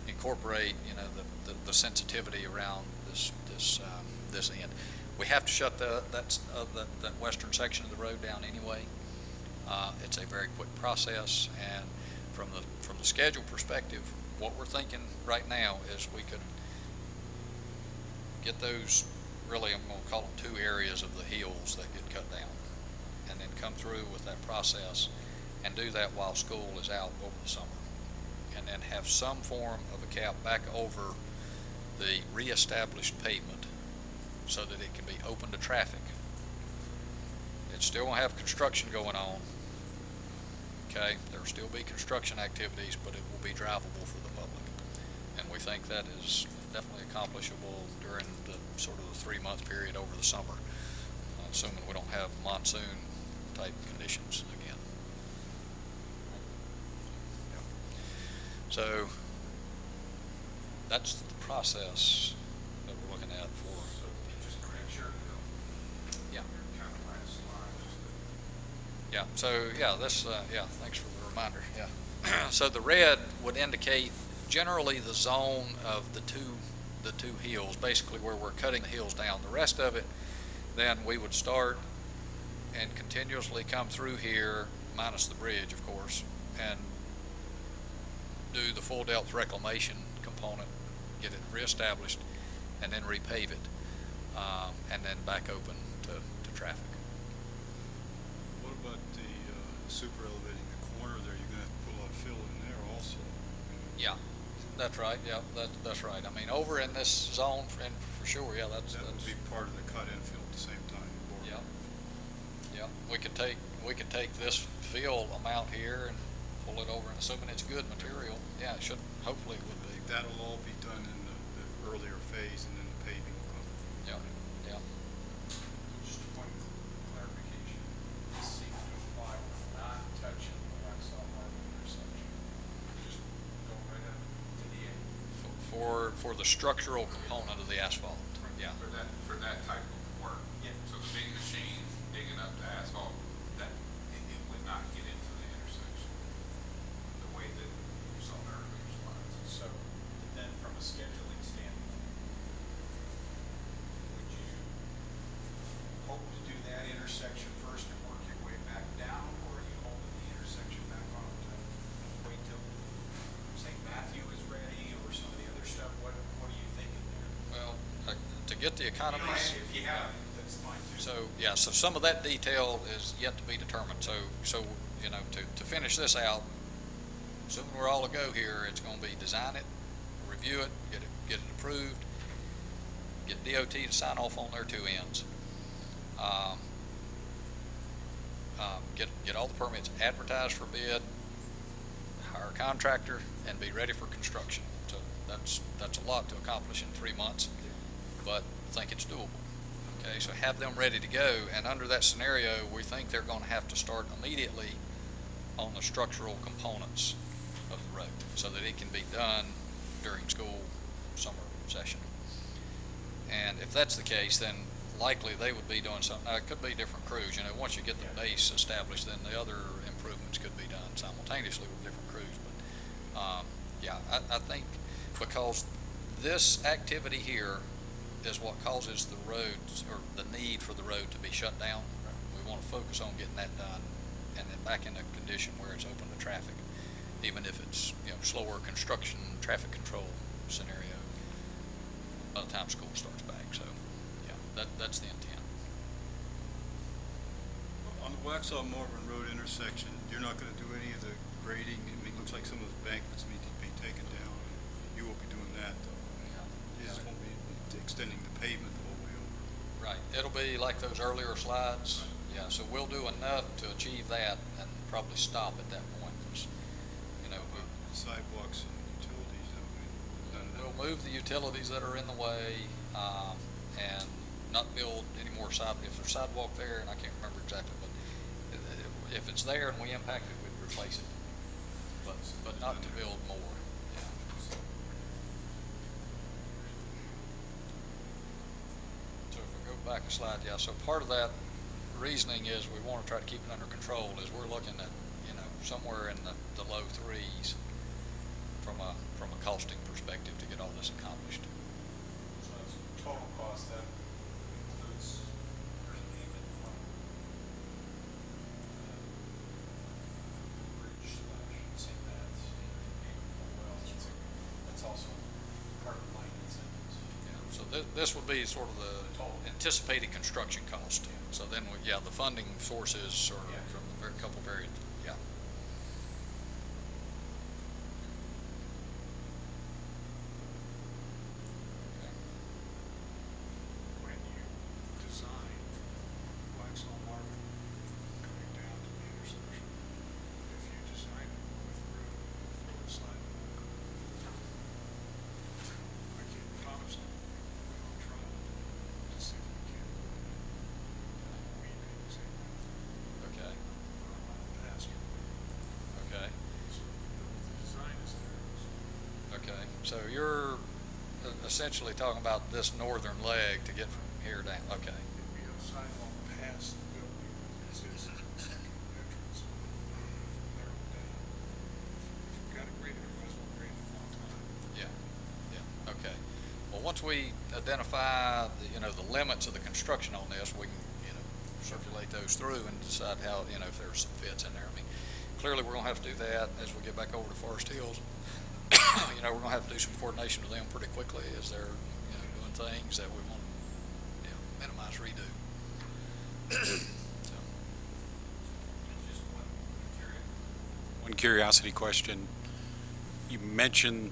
incorporate, the sensitivity around this end. We have to shut that western section of the road down anyway. It's a very quick process, and from the schedule perspective, what we're thinking right now is we could get those, really, I'm going to call them two areas of the hills that get cut down, and then come through with that process and do that while school is out over the summer. and then have some form of a cap back over the reestablished pavement so that it can be open to traffic. It still won't have construction going on. Okay, there will still be construction activities, but it will be drivable for the public. And we think that is definitely accomplishable during the sort of the 3-month period over the summer, assuming we don't have monsoon type conditions again. So that's the process that we're looking at for. Just correct your, Yeah. kind of last slide. Yeah, so, yeah, this, yeah, thanks for the reminder, yeah. So the red would indicate generally the zone of the two hills, basically where we're cutting the hills down. The rest of it, then we would start and continuously come through here, minus the bridge, of course, and do the full depth reclamation component, get it reestablished, and then repave it, and then back open to traffic. What about the super elevating the corner there? You're gonna have to put a lot of fill in there also. Yeah, that's right. Yeah, that's right. I mean, over in this zone, and for sure, yeah, That would be part of the cut infill at the same time. Yeah, yeah. We could take this fill amount here and pull it over, and assuming it's good material, yeah, it should, hopefully it would be. That'll all be done in the earlier phase, and then the paving will come. Yeah, yeah. Just a point of clarification, this seems to apply with not touching the Waxhaw Harbor intersection. Just go right up to the end. For the structural component of the asphalt, yeah. For that type of work. Yeah. So the big machine digging up the asphalt, it would not get into the intersection the way that you saw the earlier slides. So then from a scheduling standpoint, would you hope to do that intersection first and work your way back down, or are you holding the intersection back off to wait till St. Matthew is ready or some of the other stuff? What are you thinking there? Well, to get the economies. If you have, that's fine too. So, yeah, so some of that detail is yet to be determined. So, you know, to finish this out, assuming we're all a go here, it's gonna be design it, review it, get it approved, get DOT to sign off on their two ends. Get all the permits advertised for bid, hire a contractor, and be ready for construction. So that's a lot to accomplish in 3 months, but I think it's doable. Okay, so have them ready to go, and under that scenario, we think they're gonna have to start immediately on the structural components of the road, so that it can be done during school summer session. And if that's the case, then likely they would be doing something. Now, it could be different crews, you know, once you get the base established, then the other improvements could be done simultaneously with different crews. But, yeah, I think because this activity here is what causes the roads, or the need for the road to be shut down. We want to focus on getting that done, and then back in a condition where it's open to traffic, even if it's, you know, slower construction, traffic control scenario by the time school starts back. So, yeah, that's the intent. On the Waxhaw Marvin Road intersection, you're not gonna do any of the grading? I mean, it looks like some of those embankments need to be taken down. You won't be doing that, though. You just won't be extending the pavement the whole way over. Right. It'll be like those earlier slides. Yeah, so we'll do enough to achieve that and probably stop at that point. 'Cause, you know, Sidewalks and utilities, though, none of that. we'll move the utilities that are in the way, and not build any more if there's sidewalk there, and I can't remember exactly, but if it's there and we impact it, we'd replace it. But not to build more. Yeah. So if we go back a slide, yeah, so part of that reasoning is we want to try to keep it under control, is we're looking at, you know, somewhere in the low threes from a costing perspective to get all this accomplished. So that's total cost, that includes repayment from bridge / St. Matt's, repayment from wells. That's also part of the line incentives. Yeah, so this would be sort of the Total. anticipated construction cost. So then, yeah, the funding sources are Yeah. from a couple varied, yeah. So you're essentially talking about this northern leg to get from here down, okay. It'd be a sidewalk past the building, this is the second entrance, from there on down. If we got it graded, it was well graded a long time. Yeah, okay. Well, once we identify the limits of the construction on this, we can, circulate those through and decide how, if there's some fits in there. I mean, clearly, we're gonna have to do that as we get back over to Forest Hills. We're gonna have to do some coordination with them pretty quickly as they're, doing things that we want to, minimize redo. So, Just One curiosity question. You mentioned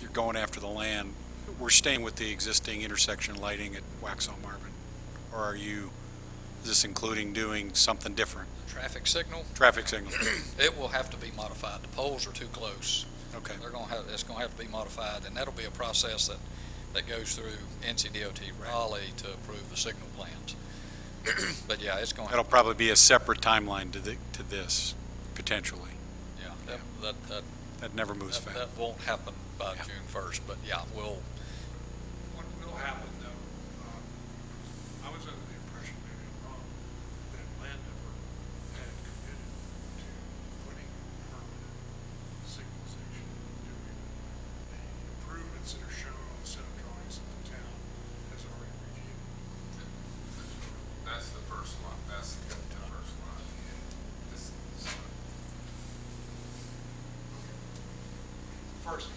you're going after the land. We're staying with the existing intersection lighting at Waxhaw Marvin, or is this including doing something different? Traffic signal, Traffic signal. it will have to be modified. The poles are too close. Okay. It's gonna have to be modified, and that'll be a process that goes through NCDOT Raleigh to approve the signal plans. But yeah, it's gonna That'll have, probably be a separate timeline to this, potentially. yeah, That never moves fast. that won't happen by Yeah. June 1st, but yeah, we'll, What will happen though, I was under the impression, maybe I'm wrong, that Landover had committed to putting permanent signalization, doing the improvements that are shown on the set of drawings that the town has already reviewed. That's the first line, that's the first line. This is, First,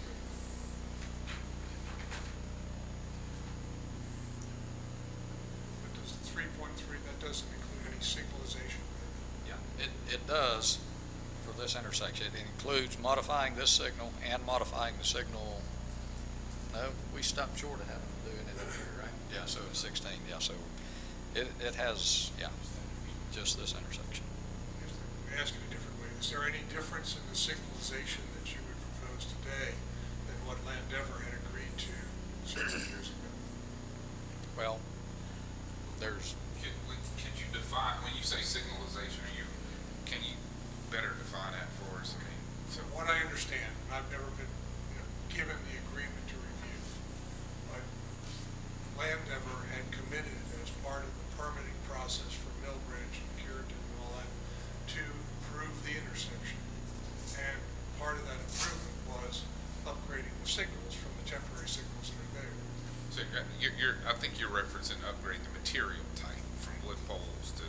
but does the 3.3, that doesn't include any signalization? yeah, it does for this intersection. It includes modifying this signal and modifying the signal. No, we stopped short of having to do it over here, right? Yeah, so it's 16, yeah, so it has, yeah, just this intersection. Let me ask it a different way. Is there any difference in the signalization that you would propose today than what Landover had agreed to several years ago? Well, there's, Can you define, when you say signalization, can you better define that for us? I mean, From what I understand, and I've never been, given the agreement to review, but Landover had committed as part of the permitting process for Millbridge and Puritan and all that to improve the intersection. And part of that improvement was upgrading the signals from the temporary signals that are there. So I think you're referencing upgrade the material type from wood poles to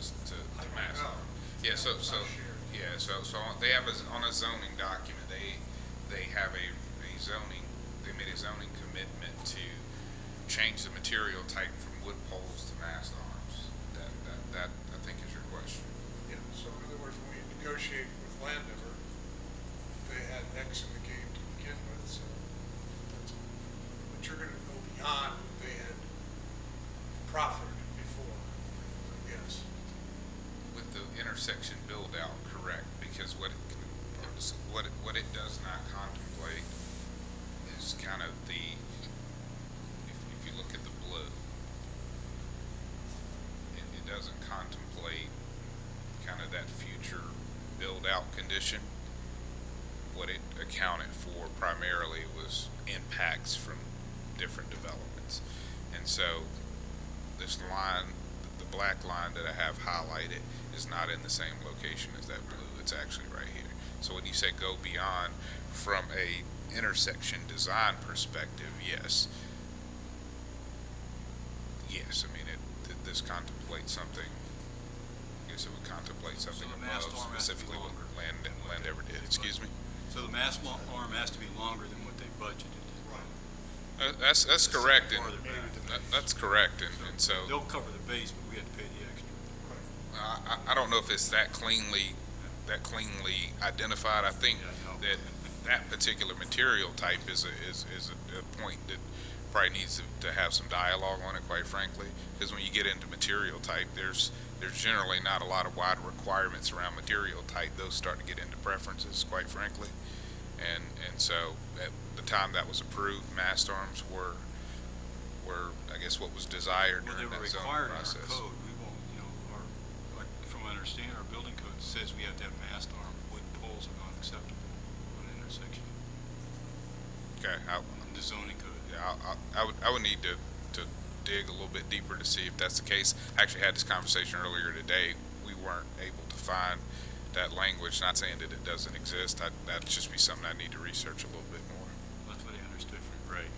I don't mast know. iron. Yeah, so It's not shared. yeah, so they have on a zoning document, they have a zoning, they made a zoning commitment to change the material type from wood poles to mast arms. That I think is your question. Yeah, so in other words, when we negotiated with Landover, they had X in the game to begin with, so that's, but you're gonna go beyond what they had proffered before, yes. With the intersection build out, correct, because what it does not contemplate is kind of if you look at the blue, it doesn't contemplate kind of that future build out condition. What it accounted for primarily was impacts from different developments. And so this line, the black line that I have highlighted, is not in the same location as that blue. It's actually right here. So when you say go beyond from a intersection design perspective, yes. Yes, I mean, this contemplates something, I guess it would contemplate something the mast above arm has to be specifically what longer. land ever did. Excuse me? So the mast arm has to be longer than what they budgeted. Right. That's correct, and Farther back. that's correct, and so They'll cover the base, but we have to pay the extra. I don't know if it's that cleanly identified. I think Yeah, that particular material type is a point that probably needs to have some dialogue on it, quite frankly, because when you get into material type, there's generally not a lot of wide requirements around material type. Those start to get into preferences, quite frankly, and so at the time that was approved, mast arms were I guess what was desired Well, they during were that zoning required in our process. code. We won't, like, from what I understand, our building code says we have to have mast arm. Wood poles are not acceptable on an intersection. Okay, in the zoning code. Yeah, I would need to dig a little bit deeper to see if that's the case. I actually had this conversation earlier today. We weren't able to find that language, not saying that it doesn't exist. That'd just be something I need to research a little bit more. That's what I understood from Greg.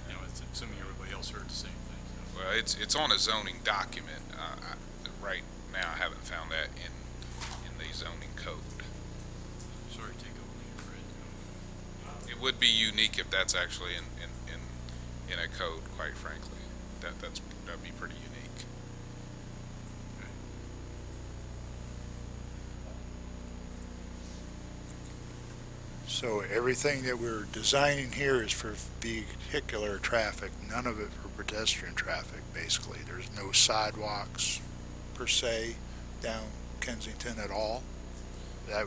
You know, it's assuming everybody else heard the same thing. So. Well, it's on a zoning document. Right now, I haven't found that in the zoning code. Sorry to take over here, Fred. It would be unique if that's actually in a code, quite frankly. That'd be pretty unique. So everything that we're designing here is for vehicular traffic, none of it for pedestrian traffic, basically. There's no sidewalks per se down Kensington at all. That,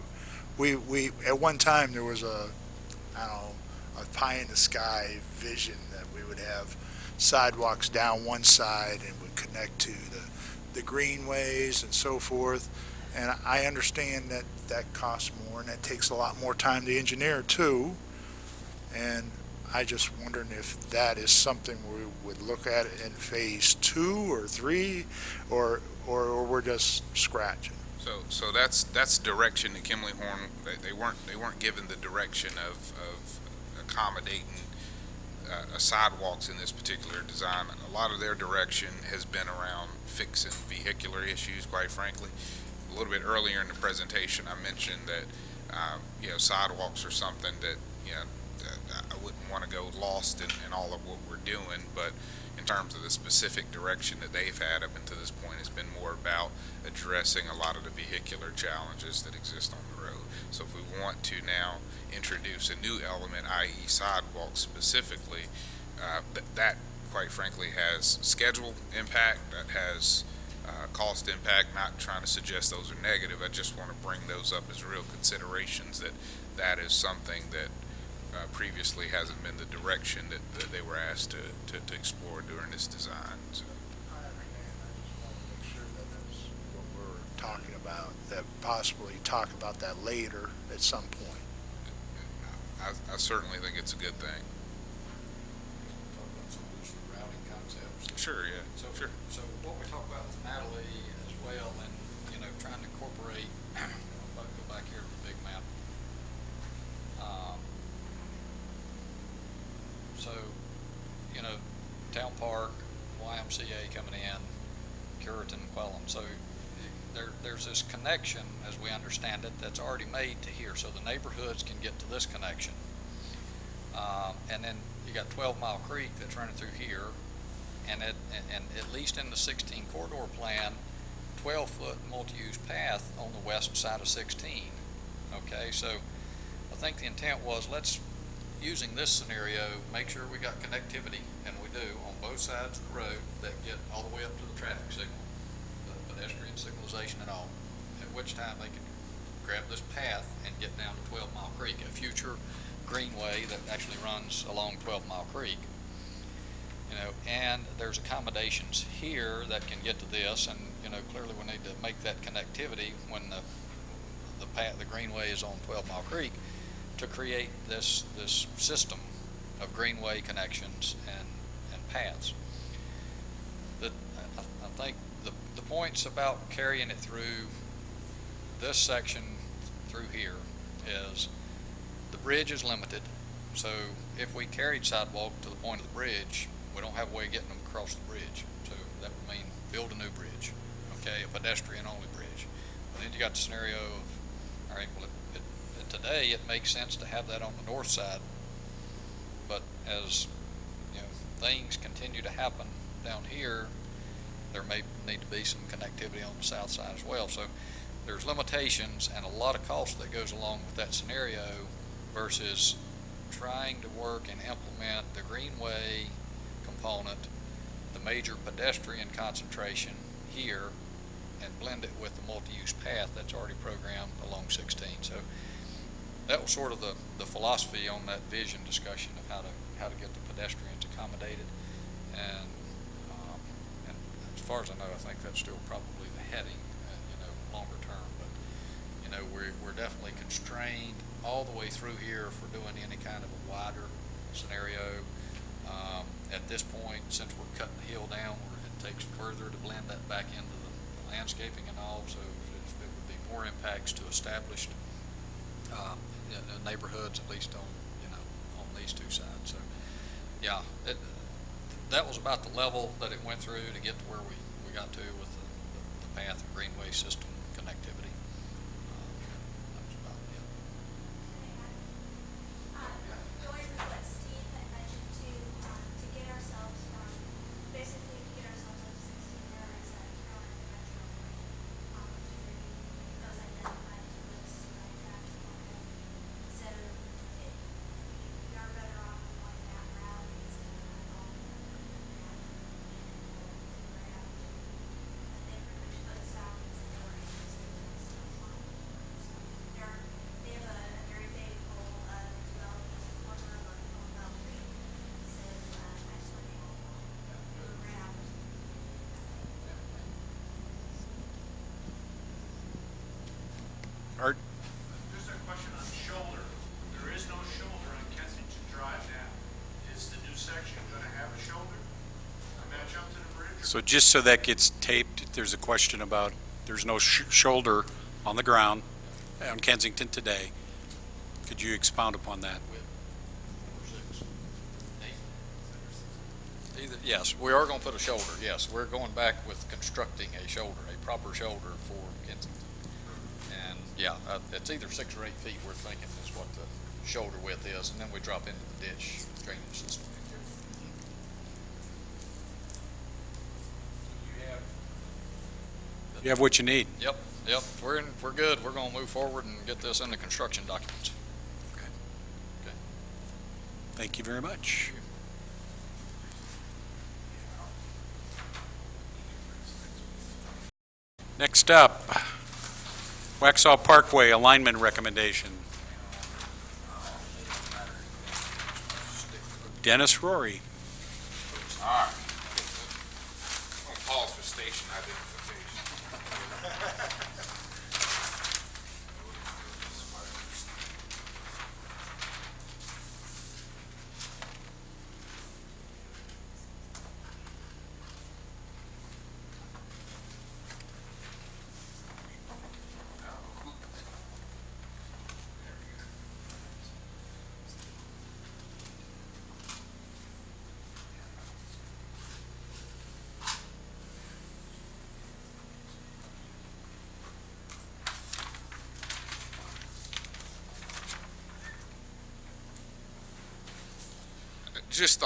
we, at one time there was a pie in the sky vision that we would have sidewalks down one side and would connect to the greenways and so forth. And I understand that that costs more and that takes a lot more time to engineer too. And I just wondering if that is something we would look at in phase 2 or 3, or we're just scratching. So that's direction that Kimley Horn, they weren't given the direction of accommodating sidewalks in this particular design. A lot of their direction has been around fixing vehicular issues, quite frankly. A little bit earlier in the presentation, I mentioned that sidewalks are something that I wouldn't want to go lost in all of what we're doing, but in terms of the specific direction that they've had up until this point, it's been more about addressing a lot of the vehicular challenges that exist on the road. So if we want to now introduce a new element, i.e. sidewalks specifically, that quite frankly has schedule impact, that has cost impact. Not trying to suggest those are negative. I just want to bring those up as real considerations, that is something that previously hasn't been the direction that they were asked to explore during this design. So. I understand. I just want to make sure that that's what we're talking about, that possibly talk about that later at some point. I certainly think it's a good thing. Talk about some of those routing concepts. Sure, yeah. Sure. So what we talked about with Natalie as well, and, trying to incorporate, I'll go back here to the big map. So, Town Park, YMCA coming in, Curitan, Quellum. So there's this connection, as we understand it, that's already made to here. So the neighborhoods can get to this connection. And then you got 12 Mile Creek that's running through here. And at least in the 16 corridor plan, 12-foot multi-use path on the west side of 16. Okay, so I think the intent was, let's, using this scenario, make sure we got connectivity, and we do, on both sides of the road that get all the way up to the traffic signal, the pedestrian signalization and all, at which time they can grab this path and get down to 12 Mile Creek, a future greenway that actually runs along 12 Mile Creek. And there's accommodations here that can get to this, and clearly we need to make that connectivity when the greenway is on 12 Mile Creek, to create this system of greenway connections and paths. I think the points about carrying it through this section through here is the bridge is limited. So if we carried sidewalk to the point of the bridge, we don't have a way of getting them across the bridge. So that would mean build a new bridge, okay, a pedestrian-only bridge. But then you got the scenario of, all right, well, today it makes sense to have that on the north side, but as things continue to happen down here, there may need to be some connectivity on the south side as well. So there's limitations and a lot of cost that goes along with that scenario versus trying to work and implement the greenway component, the major pedestrian concentration here, and blend it with the multi-use path that's already programmed along 16. So that was sort of the philosophy on that vision discussion of how to get the pedestrians accommodated, and as far as I know, I think that's still probably the heading, longer term. But we're definitely constrained all the way through here for doing any kind of a wider scenario. this point, since we're cutting the hill down, where it takes further to blend that back into the landscaping and all, so it would be more impacts to established neighborhoods, at least on, on these two sides. So, yeah, that was about the level that it went through to get to where we got to with the path and greenway system connectivity. That was about it. Going with what Steve had mentioned to get ourselves from, basically to get ourselves up to 16, there is a Carolina Metro opportunity, those identified to list like that. So we are better off going that route instead of going that route. They pretty much put south and central areas and stuff on. So they have a very big goal of developing a corner of Bell Creek. So I just want to do a grab. Art? Just a question on shoulder. There is no shoulder on Kensington Drive now. Is the new section gonna have a shoulder to match up to the bridge? So just so that gets taped, there's a question about, there's no shoulder on the ground on Kensington today. Could you expound upon that? Yes, we are going to put a shoulder. Yes, we're going back with constructing a shoulder, a proper shoulder for Kensington. And yeah, it's either 6 or 8 feet we're thinking is what the shoulder width is, and then we drop into the ditch drainage system. You have what you need. Yep, we're good. We're going to move forward and get this into construction documents. Okay. Okay. Thank you very much. Next up, Waxhaw Parkway alignment recommendation. Dennis Rory. All right. I'm gonna pause for station identification.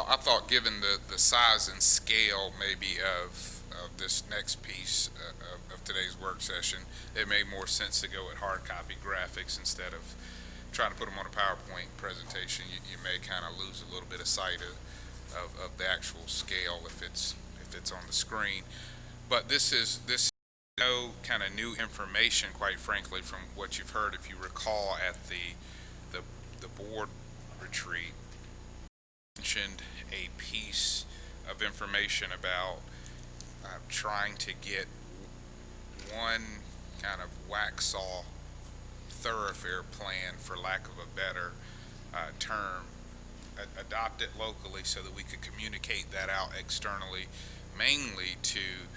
I thought given the size and scale maybe of this next piece of today's work session, it made more sense to go with hard copy graphics instead of trying to put them on a PowerPoint presentation. You may kind of lose a little bit of sight of the actual scale if it's on the screen. But this is no kind of new information, quite frankly, from what you've heard. If you recall at the board retreat, mentioned a piece of information about trying to get one kind of Waxhaw thoroughfare plan, for lack of a better term, adopted locally so that we could communicate that out externally, mainly to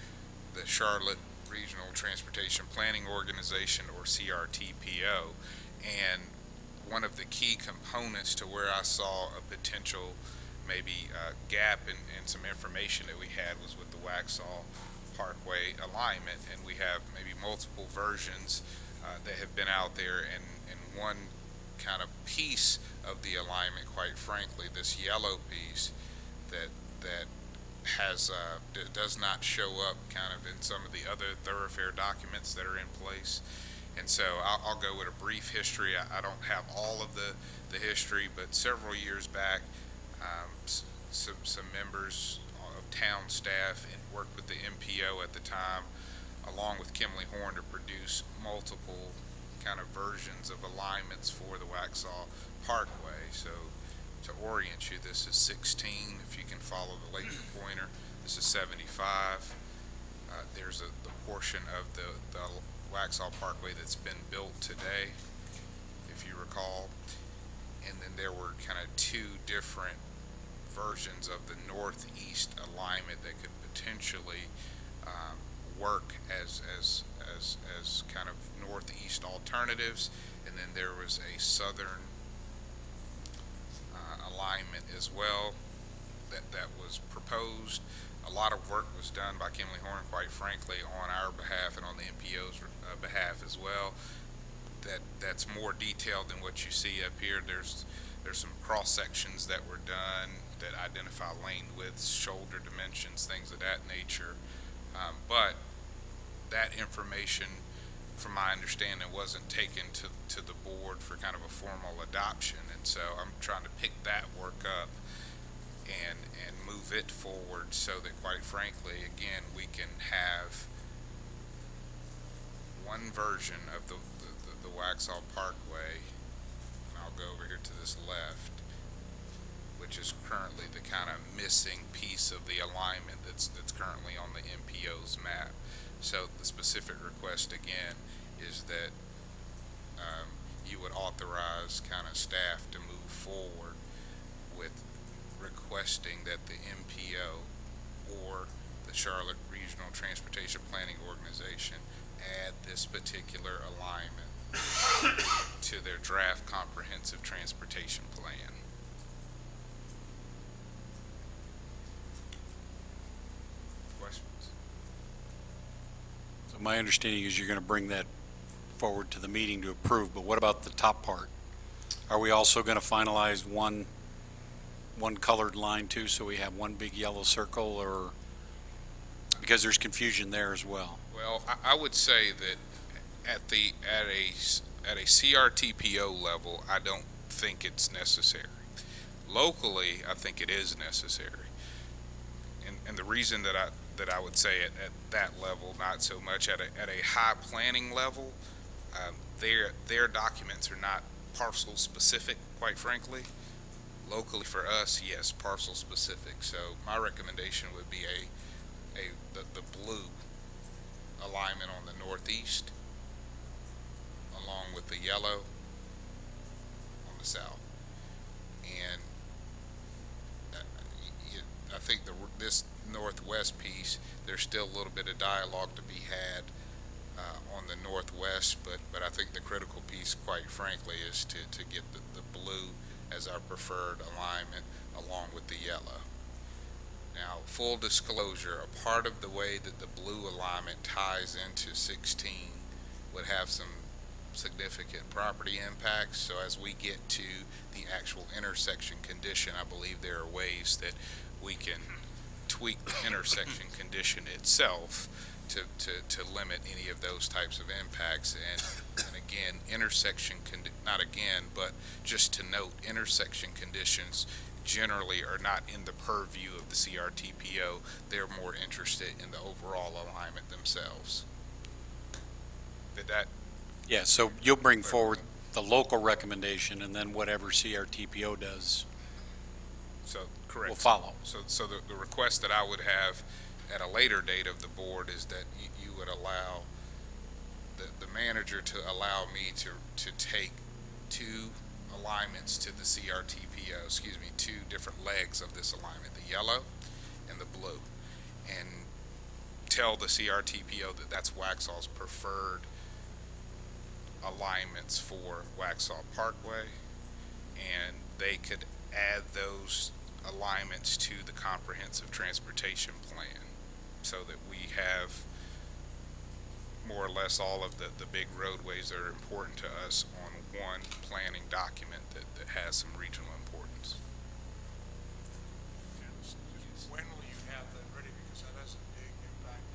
the Charlotte Regional Transportation Planning Organization, or CRTPO. And one of the key components to where I saw a potential maybe gap in some information that we had was with the Waxhaw Parkway alignment, and we have maybe multiple versions that have been out there, and one kind of piece of the alignment, quite frankly, this yellow piece that has that does not show up kind of in some of the other thoroughfare documents that are in place. And so I'll go with a brief history. I don't have all of the history, but several years back, some members of town staff and worked with the MPO at the time, along with Kimley Horn, to produce multiple kind of versions of alignments for the Waxhaw Parkway. So to orient you, this is 16, if you can follow the laser pointer. This is 75. There's the portion of the Waxhaw Parkway that's been built today, if you recall. And then there were kind of two different versions of the northeast alignment that could potentially work as kind of northeast alternatives, and then there was a southern alignment as well that was proposed. A lot of work was done by Kimley Horn, quite frankly, on our behalf and on the MPO's behalf as well. That's more detailed than what you see up here. There's some cross sections that were done that identify lane widths, shoulder dimensions, things of that nature. But that information, from my understanding, wasn't taken to the board for kind of a formal adoption, and so I'm trying to pick that work up and move it forward so that, quite frankly, again, we can have one version of the Waxhaw Parkway, and I'll go over here to this left, which is currently the kind of missing piece of the alignment that's currently on the MPO's map. So the specific request again is that you would authorize kind of staff to move forward with requesting that the MPO or the Charlotte Regional Transportation Planning Organization add this particular alignment to their draft comprehensive transportation plan. Questions? So my understanding is you're going to bring that forward to the meeting to approve, but what about the top part? Are we also going to finalize one colored line too, so we have one big yellow circle, or, because there's confusion there as well? Well, I would say that at a CRTPO level, I don't think it's necessary. Locally, I think it is necessary, and the reason that I would say it at that level, not so much at a high planning level, their documents are not parcel specific, quite frankly. Locally for us, yes, parcel specific. So my recommendation would be the blue alignment on the northeast, along with the yellow on the south. And I think this northwest piece, there's still a little bit of dialogue to be had on the northwest, but I think the critical piece, quite frankly, is to get the blue as our preferred alignment along with the yellow. Now, full disclosure, a part of the way that the blue alignment ties into 16 would have some significant property impacts. So as we get to the actual intersection condition, I believe there are ways that we can tweak the intersection condition itself to limit any of those types of impacts. And again, but just to note, intersection conditions generally are not in the purview of the CRTPO. They're more interested in the overall alignment themselves. Did that? Yeah, so you'll bring forward the local recommendation, and then whatever CRTPO does So, correct. will follow. So the request that I would have at a later date of the board is that you would allow the manager to allow me to take two alignments to the CRTPO, two different legs of this alignment, the yellow and the blue, and tell the CRTPO that that's Waxhaw's preferred alignments for Waxhaw Parkway, and they could add those alignments to the comprehensive transportation plan so that we have more or less all of the big roadways that are important to us on one planning document that has some regional importance. When will you have that ready? Because that has a big impact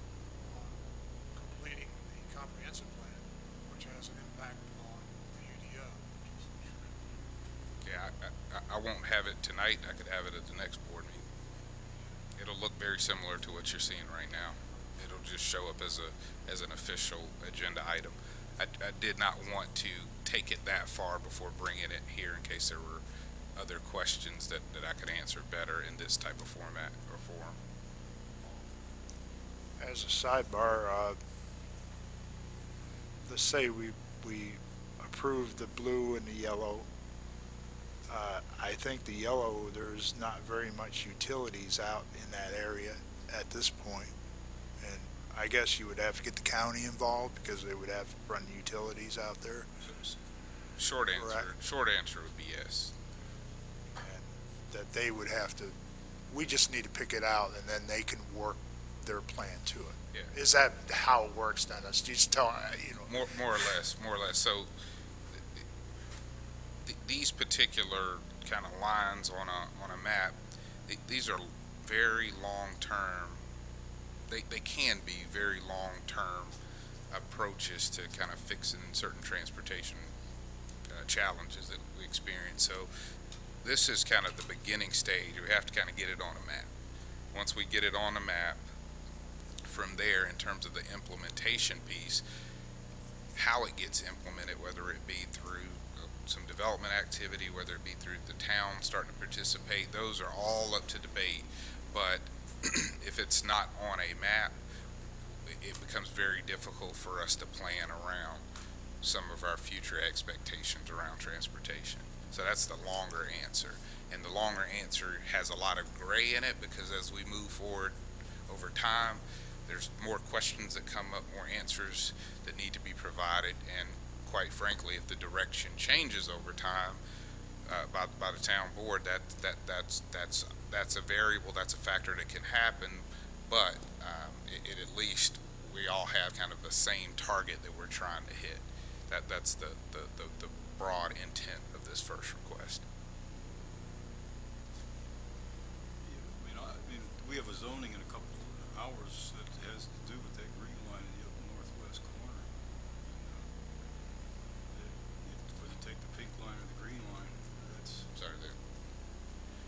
on completing the comprehensive plan, which has an impact on the UDO. Yeah, I won't have it tonight. I could have it at the next board meeting. It'll look very similar to what you're seeing right now. It'll just show up as an official agenda item. I did not want to take it that far before bringing it here in case there were other questions that I could answer better in this type of format or form. As a sidebar, let's say we approve the blue and the yellow I think the yellow, there's not very much utilities out in that area at this point. And I guess you would have to get the county involved because they would have to run utilities out there. Short answer, Correct. short answer would be yes. And that they would have to, we just need to pick it out and then they can work their plan to it. Yeah. Is that how it works, Dennis? Just tell, More or less, more or less. So these particular kind of lines on a map, these are very long-term. They can be very long-term approaches to kind of fixing certain transportation challenges that we experience. So this is kind of the beginning stage. We have to kind of get it on a map. Once we get it on a map, from there, in terms of the implementation piece, how it gets implemented, whether it be through some development activity, whether it be through the town starting to participate, those are all up to debate. But if it's not on a map, it becomes very difficult for us to plan around some of our future expectations around transportation. So that's the longer answer. And the longer answer has a lot of gray in it because as we move forward over time, there's more questions that come up, more answers that need to be provided, and quite frankly, if the direction changes over time by the town board, that's a variable, that's a factor that can happen. But it at least we all have kind of the same target that we're trying to hit. That's the broad intent of this first request. I mean, we have a zoning in a couple of hours that has to do with that green line in the upper northwest corner. Whether you take the pink line or the green line, that's Sorry, there.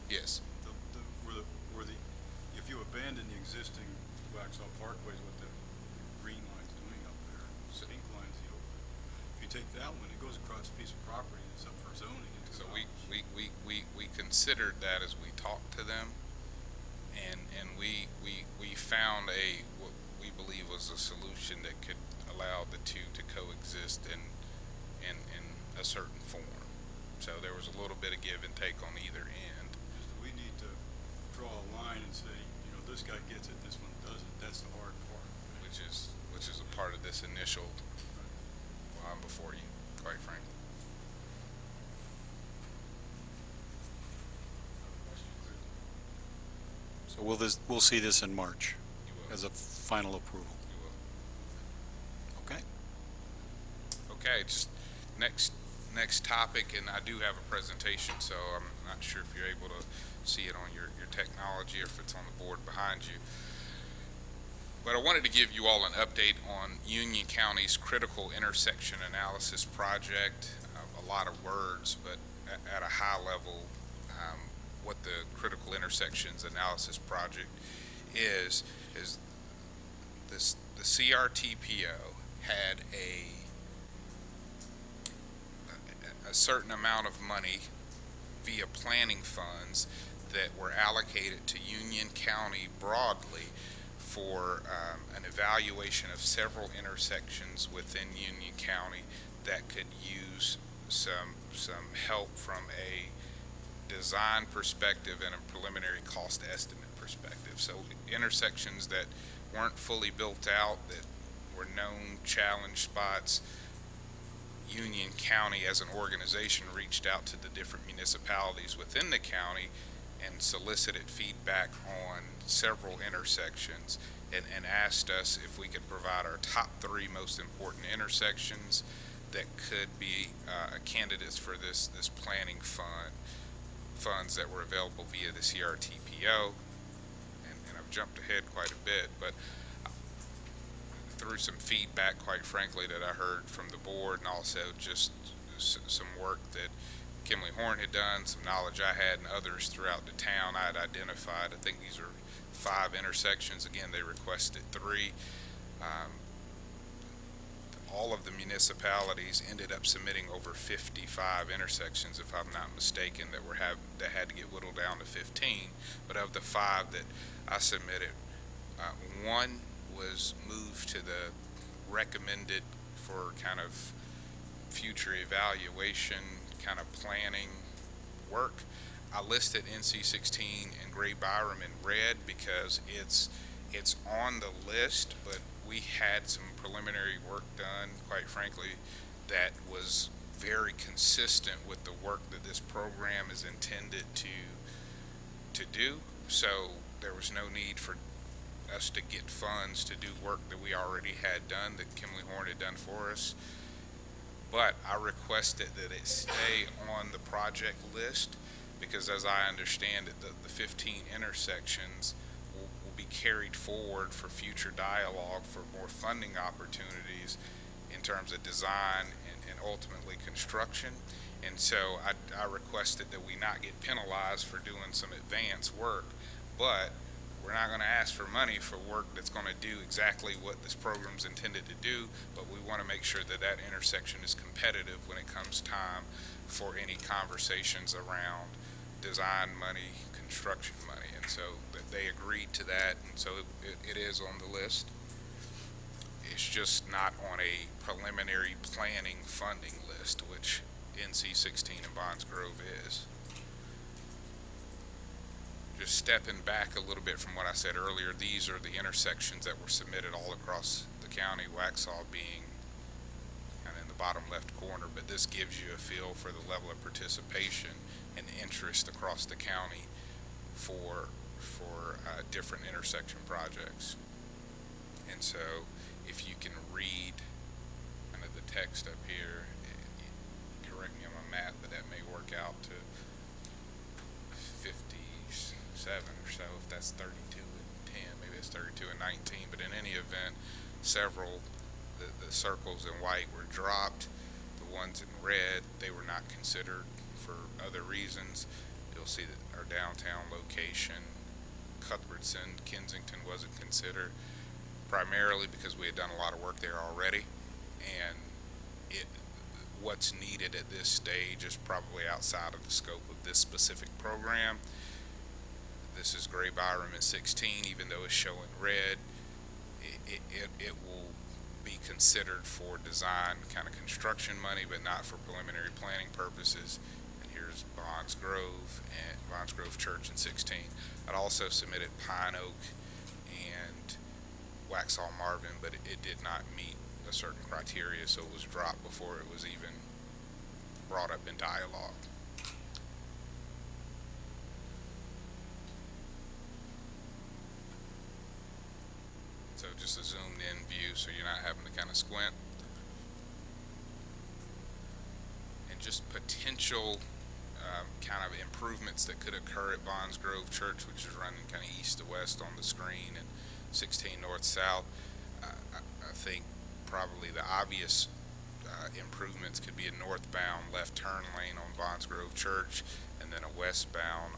Yes. where the, if you abandon the existing Waxhaw Parkway is what the green line's doing up there. The pink line's the open. If you take that one, it goes across a piece of property that's up for zoning. So we considered that as we talked to them, and we found what we believe was a solution that could allow the two to coexist in a certain form. So there was a little bit of give and take on either end. We need to draw a line and say, this guy gets it, this one doesn't. That's the hard part. which is a part of this initial line before you, quite frankly. So we'll see this in March You will. as a final approval. You will. Okay? Okay, just next topic, and I do have a presentation, so I'm not sure if you're able to see it on your technology or if it's on the board behind you. But I wanted to give you all an update on Union County's critical intersection analysis project. A lot of words, but at a high level, what the critical intersections analysis project is this: the CRTPO had a certain amount of money via planning funds that were allocated to Union County broadly for an evaluation of several intersections within Union County that could use some help from a design perspective and a preliminary cost estimate perspective. So intersections that weren't fully built out, that were known challenge spots, Union County as an organization reached out to the different municipalities within the county and solicited feedback on several intersections and asked us if we could provide our top 3 most important intersections that could be candidates for this planning funds that were available via the CRTPO. And I've jumped ahead quite a bit, but through some feedback, quite frankly, that I heard from the board, and also just some work that Kimley Horn had done, some knowledge I had, and others throughout the town, I had identified. I think these are 5 intersections. Again, they requested 3. All of the municipalities ended up submitting over 55 intersections, if I'm not mistaken, that had to get whittled down to 15. But of the 5 that I submitted, 1 was moved to the recommended for kind of future evaluation, kind of planning work. I listed NC 16 and Gray Byram in red because it's on the list, but we had some preliminary work done, quite frankly, that was very consistent with the work that this program is intended to do. So there was no need for us to get funds to do work that we already had done, that Kimley Horn had done for us. But I requested that it stay on the project list because, as I understand it, the 15 intersections will be carried forward for future dialogue for more funding opportunities in terms of design and ultimately construction. And so I requested that we not get penalized for doing some advanced work, but we're not going to ask for money for work that's going to do exactly what this program's intended to do, but we want to make sure that that intersection is competitive when it comes time for any conversations around design money, construction money. And so that they agreed to that, and so it is on the list. It's just not on a preliminary planning funding list, which NC 16 and Bonds Grove is. Just stepping back a little bit from what I said earlier, these are the intersections that were submitted all across the county, Waxhaw being kind of in the bottom left corner, but this gives you a feel for the level of participation and interest across the county for different intersection projects. And so if you can read kind of the text up here, correct me on my math, but that may work out to 57 or so, if that's 32 and 10, maybe it's 32 and 19, but in any event, several, the circles in white were dropped. The ones in red, they were not considered for other reasons. You'll see that our downtown location, Cuthbertson, Kensington wasn't considered, primarily because we had done a lot of work there already, and what's needed at this stage is probably outside of the scope of this specific program. This is Gray Byram at 16, even though it's showing red, it will be considered for design kind of construction money, but not for preliminary planning purposes. And here's Bonds Grove and Bonds Grove Church in 16. I'd also submitted Pine Oak and Waxhaw Marvin, but it did not meet a certain criteria, so it was dropped before it was even brought up in dialogue. So just a zoomed in view so you're not having to kind of squint. And just potential kind of improvements that could occur at Bonds Grove Church, which is running kind of east to west on the screen, and 16 north south. I think probably the obvious improvements could be a northbound left turn lane on Bonds Grove Church, and then a westbound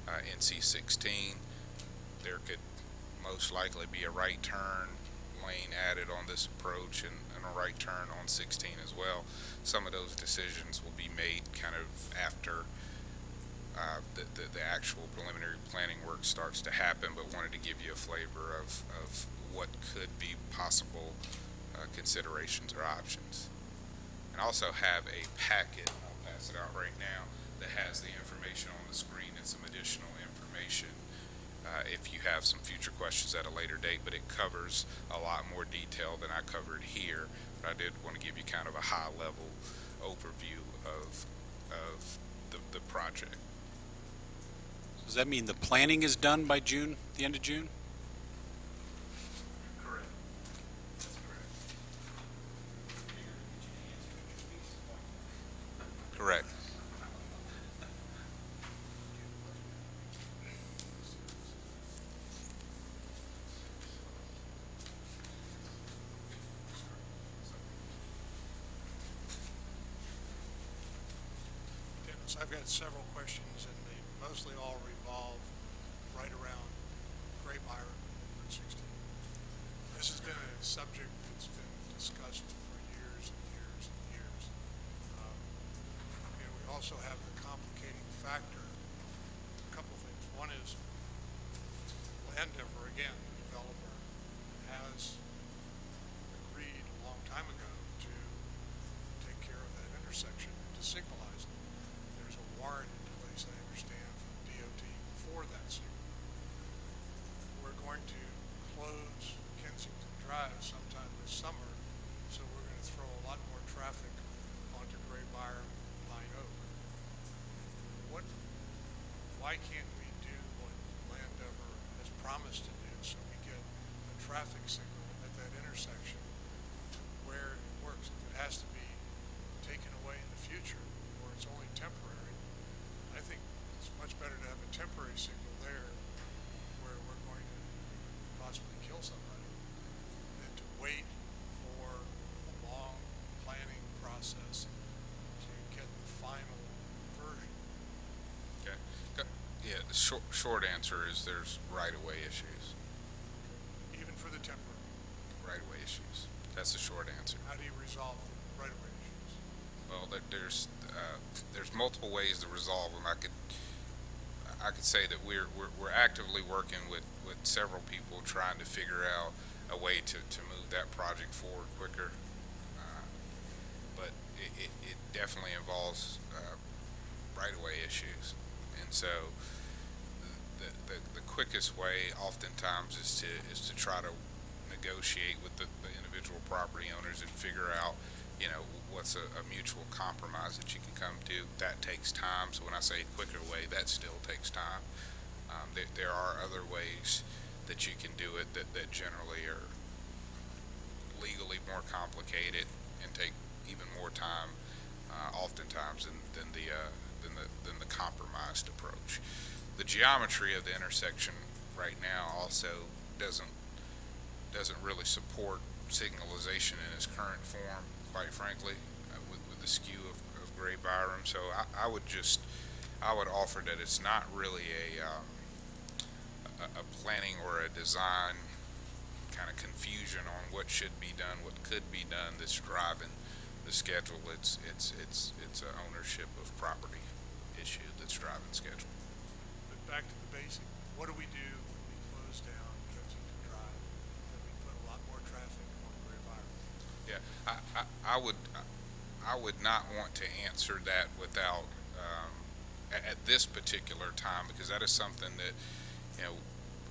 on NC 16. There could most likely be a right turn lane added on this approach, and a right turn on 16 as well. Some of those decisions will be made kind of after the actual preliminary planning work starts to happen, but wanted to give you a flavor of what could be possible considerations or options. And also have a packet, I'll pass it out right now, that has the information on the screen and some additional information if you have some future questions at a later date, but it covers a lot more detail than I covered here. But I did want to give you kind of a high level overview of the project. Does that mean the planning is done by June, the end of June? Correct. That's correct. Correct. Dennis, I've got several questions, and they mostly all revolve right around Gray Byram and Route 16. This has been a subject that's been discussed for years and years and years. And we also have the complicating factor, a couple of things. One is Landover, again, the developer, has agreed a long time ago to take care of that intersection and to signalize it. There's a warrant close Kensington Drive sometime this summer, so we're gonna throw a lot more traffic onto Gray Byram, Pine Oak. Why can't we do what Landover has promised to do, so we get a traffic signal at that intersection to where it works? If it has to be taken away in the future, or it's only temporary, I think it's much better to have a temporary signal there where we're going to possibly kill somebody than to wait for a long planning process to get the final version. Okay. Yeah, the short answer is there's right-of-way issues. Even for the temporary. Right-of-way issues. That's the short answer. How do you resolve the right-of-way issues? Well, there's multiple ways to resolve them. I could say that we're actively working with several people trying to figure out a way to move that project forward quicker. But it definitely involves right-of-way issues, and so the quickest way oftentimes is to try to negotiate with the individual property owners and figure out, what's a mutual compromise that you can come to. That takes time. So when I say quicker way, that still takes time. There are other ways that you can do it that generally are legally more complicated and take even more time, oftentimes than the compromised approach. The geometry of the intersection right now also doesn't really support signalization in its current form, quite frankly, with the skew of Gray Byram. So I would offer that it's not really a planning or a design kind of confusion on what should be done, what could be done that's driving the schedule. It's an ownership of property issue that's driving schedule. But back to the basic, what do we do when we close down Kensington Drive and we put a lot more traffic on Gray Byram? Yeah, I would not want to answer that without at this particular time, because that is something that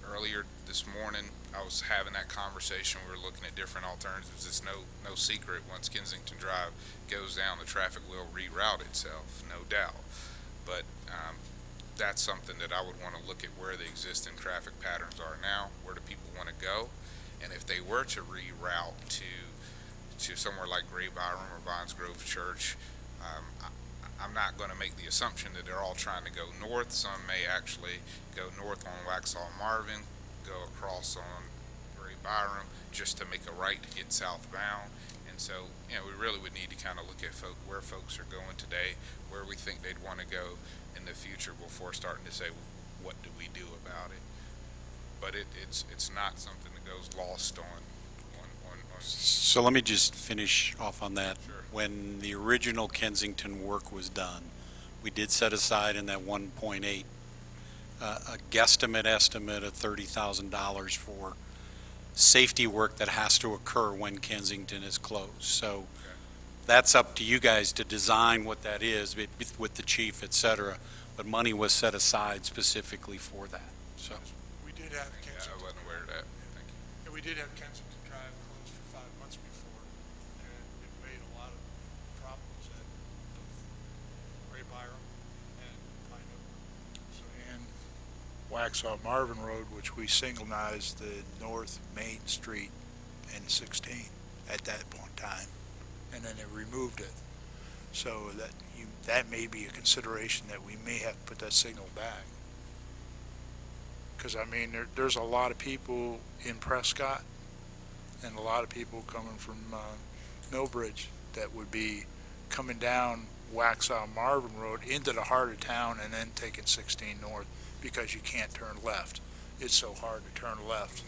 earlier this morning I was having that conversation. We were looking at different alternatives. It's no secret, once Kensington Drive goes down, the traffic will reroute itself, no doubt. But that's something that I would want to look at, where the existing traffic patterns are now, where do people want to go, and if they were to reroute to somewhere like Gray Byram or Vines Grove Church, I'm not going to make the assumption that they're all trying to go north. Some may actually go north on Waxhaw Marvin, go across on Gray Byram just to make a right to get southbound. And so, we really would need to kind of look at where folks are going today, where we think they'd want to go in the future before starting to say, well, what do we do about it? But it's not something that goes lost on. So let me just finish off on that. Sure. When the original Kensington work was done, we did set aside in that 1.8 a guesstimate estimate of $30,000 for safety work that has to occur when Kensington is closed. So that's up to you guys to design what that is with the chief, et cetera. But money was set aside specifically for that. So We did have Yeah, Kensington. I wasn't aware of that. Thank you. Yeah, we did have Kensington Drive closed for 5 months before, and it made a lot of problems at both Gray Byram and Pine Oak. So, And Waxhaw Marvin Road, which we signalized the North Main Street and 16 at that point in time, and then they removed it. So that may be a consideration, that we may have to put that signal back. Because, there's a lot of people in Prescott and a lot of people coming from Millbridge that would be coming down Waxhaw Marvin Road into the heart of town and then taking 16 north, because you can't turn left. It's so hard to turn left.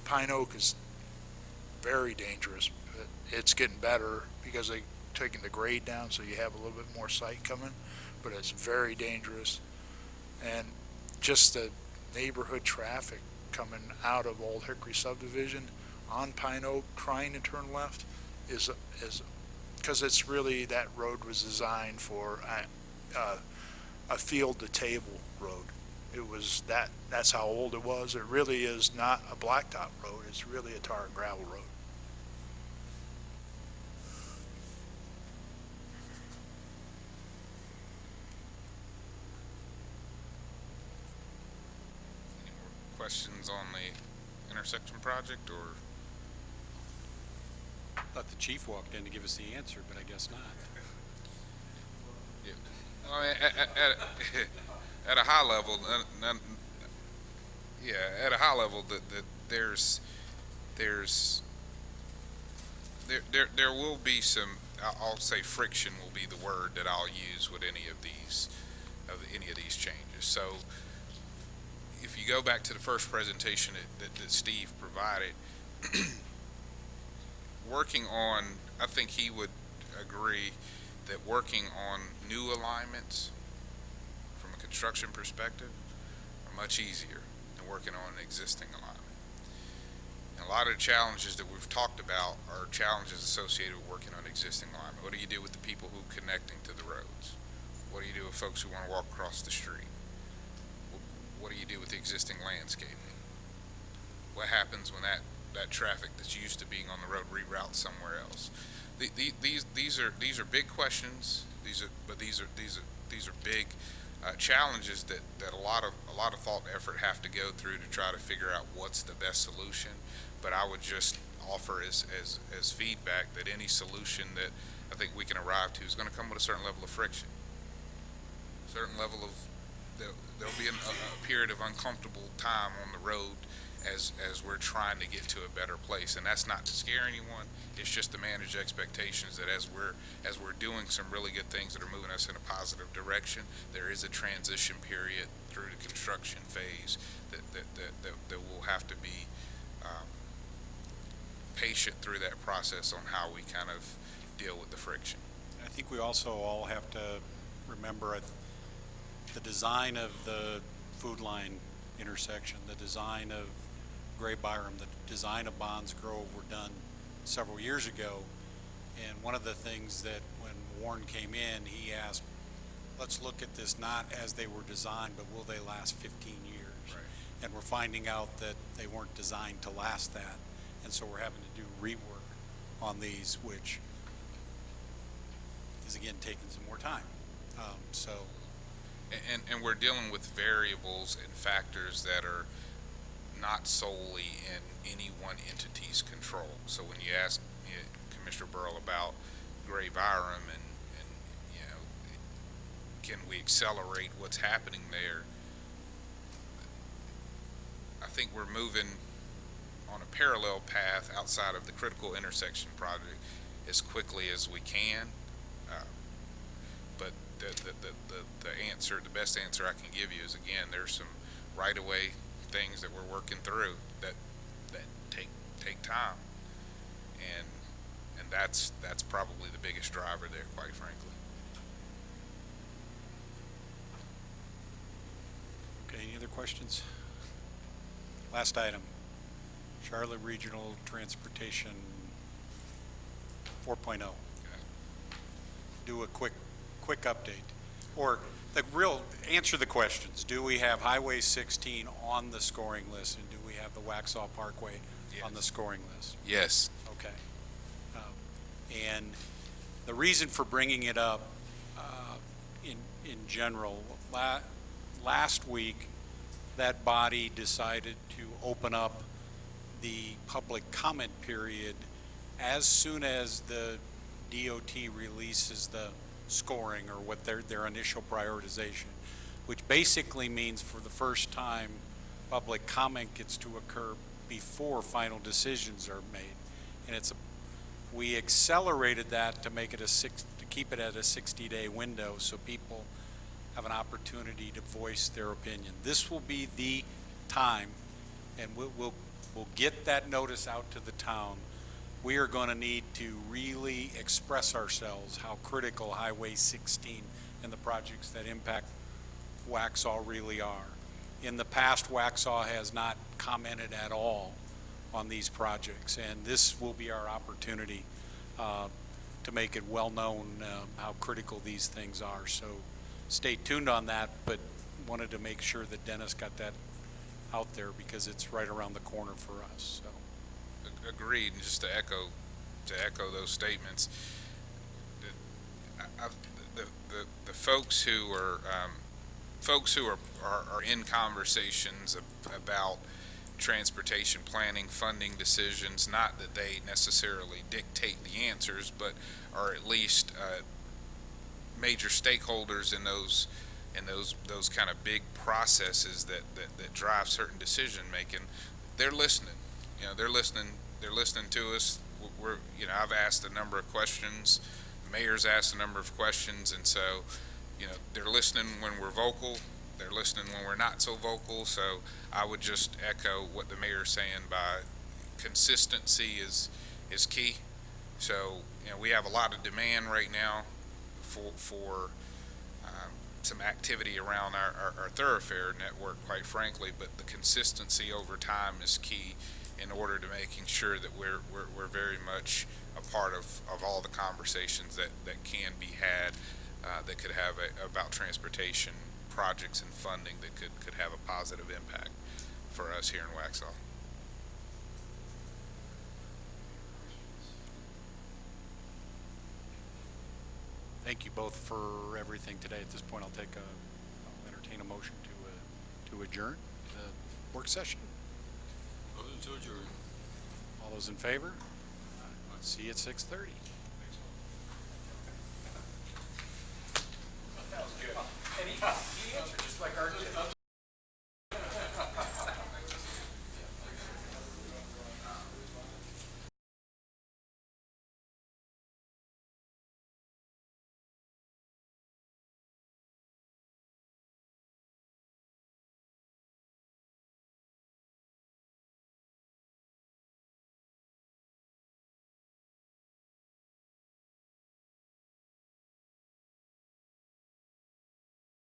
Pine Oak is very dangerous. It's getting better because they're taking the grade down, so you have a little bit more sight coming, but it's very dangerous. And just the neighborhood traffic coming out of Old Hickory subdivision on Pine Oak trying to turn left is because it's really, that road was designed for a field to table road. That's how old it was. It really is not a blacktop road. It's really a tar and gravel road. Any more questions on the intersection project, or? Thought the chief walked in to give us the answer, but I guess not. Yeah. I mean, at a high level, at a high level, there will be some. I'll say friction will be the word that I'll use with any of these changes. So, if you go back to the first presentation that Steve provided, working on, I think he would agree that working on new alignments from a construction perspective are much easier than working on an existing alignment. And a lot of the challenges that we've talked about are challenges associated with working on existing alignment. What do you do with the people who are connecting to the roads? What do you do with folks who want to walk across the street? What do you do with the existing landscaping? What happens when that traffic that's used to being on the road reroutes somewhere else? These are big questions. These are big challenges that a lot of thought and effort have to go through to try to figure out what's the best solution. But I would just offer as feedback that any solution that I think we can arrive to is going to come with a certain level of friction, a certain level of there'll be a period of uncomfortable time on the road as we're trying to get to a better place. And that's not to scare anyone. It's just to manage expectations that as we're doing some really good things that are moving us in a positive direction, there is a transition period through the construction phase that we'll have to be patient through that process on how we kind of deal with the friction. I think we also all have to remember the design of the Food Line intersection, the design of Gray Byram, the design of Bonds Grove were done several years ago. And one of the things that when Warren came in, he asked, let's look at this not as they were designed, but will they last 15 years? Right. And we're finding out that they weren't designed to last that. And so we're having to do rework on these, which is again taking some more time. And we're dealing with variables and factors that are not solely in any one entity's control. So when you ask Commissioner Burrell about Gray Byram and can we accelerate what's happening there, I think we're moving on a parallel path outside of the critical intersection project as quickly as we can. But the best answer I can give you is, again, there's some right-of-way things that we're working through that take time, and that's probably the biggest driver there, quite frankly. Okay, any other questions? Last item, Charlotte Regional Transportation 4.0. Do a quick update, or the real answer the questions. Do we have Highway 16 on the scoring list, and do we have the Waxhaw Parkway on the scoring list? Yes. Okay. And the reason for bringing it up in general, last week that body decided to open up the public comment period as soon as the DOT releases the scoring, or what their initial prioritization, which basically means for the first time public comment gets to occur before final decisions are made. And we accelerated that to make it to keep it at a 60-day window so people have an opportunity to voice their opinion. This will be the time, and we'll get that notice out to the town. We are going to need to really express ourselves how critical Highway 16 and the projects that impact Waxhaw really are. In the past, Waxhaw has not commented at all on these projects, and this will be our opportunity to make it well known how critical these things are. So stay tuned on that, but wanted to make sure that Dennis got that out there because it's right around the corner for us, so. Agreed, and just to echo those statements, the folks who are in conversations about transportation planning, funding decisions, not that they necessarily dictate the answers, but are at least major stakeholders in those kind of big processes that drive certain decision making. They're listening. They're listening to us. I've asked a number of questions. The mayor's asked a number of questions, and so, they're listening when we're vocal. They're listening when we're not so vocal. So I would just echo what the mayor's saying by consistency is key. So, we have a lot of demand right now for some activity around our thoroughfare network, quite frankly, but the consistency over time is key in order to making sure that we're very much a part of all the conversations that can be had that could have about transportation projects and funding that could have a positive impact for us here in Waxhaw. Thank you both for everything today. At this point, I'll entertain a motion to adjourn the work session. Motion to adjourn. All those in favor? See you at 6:30. That was good. And he answered just like our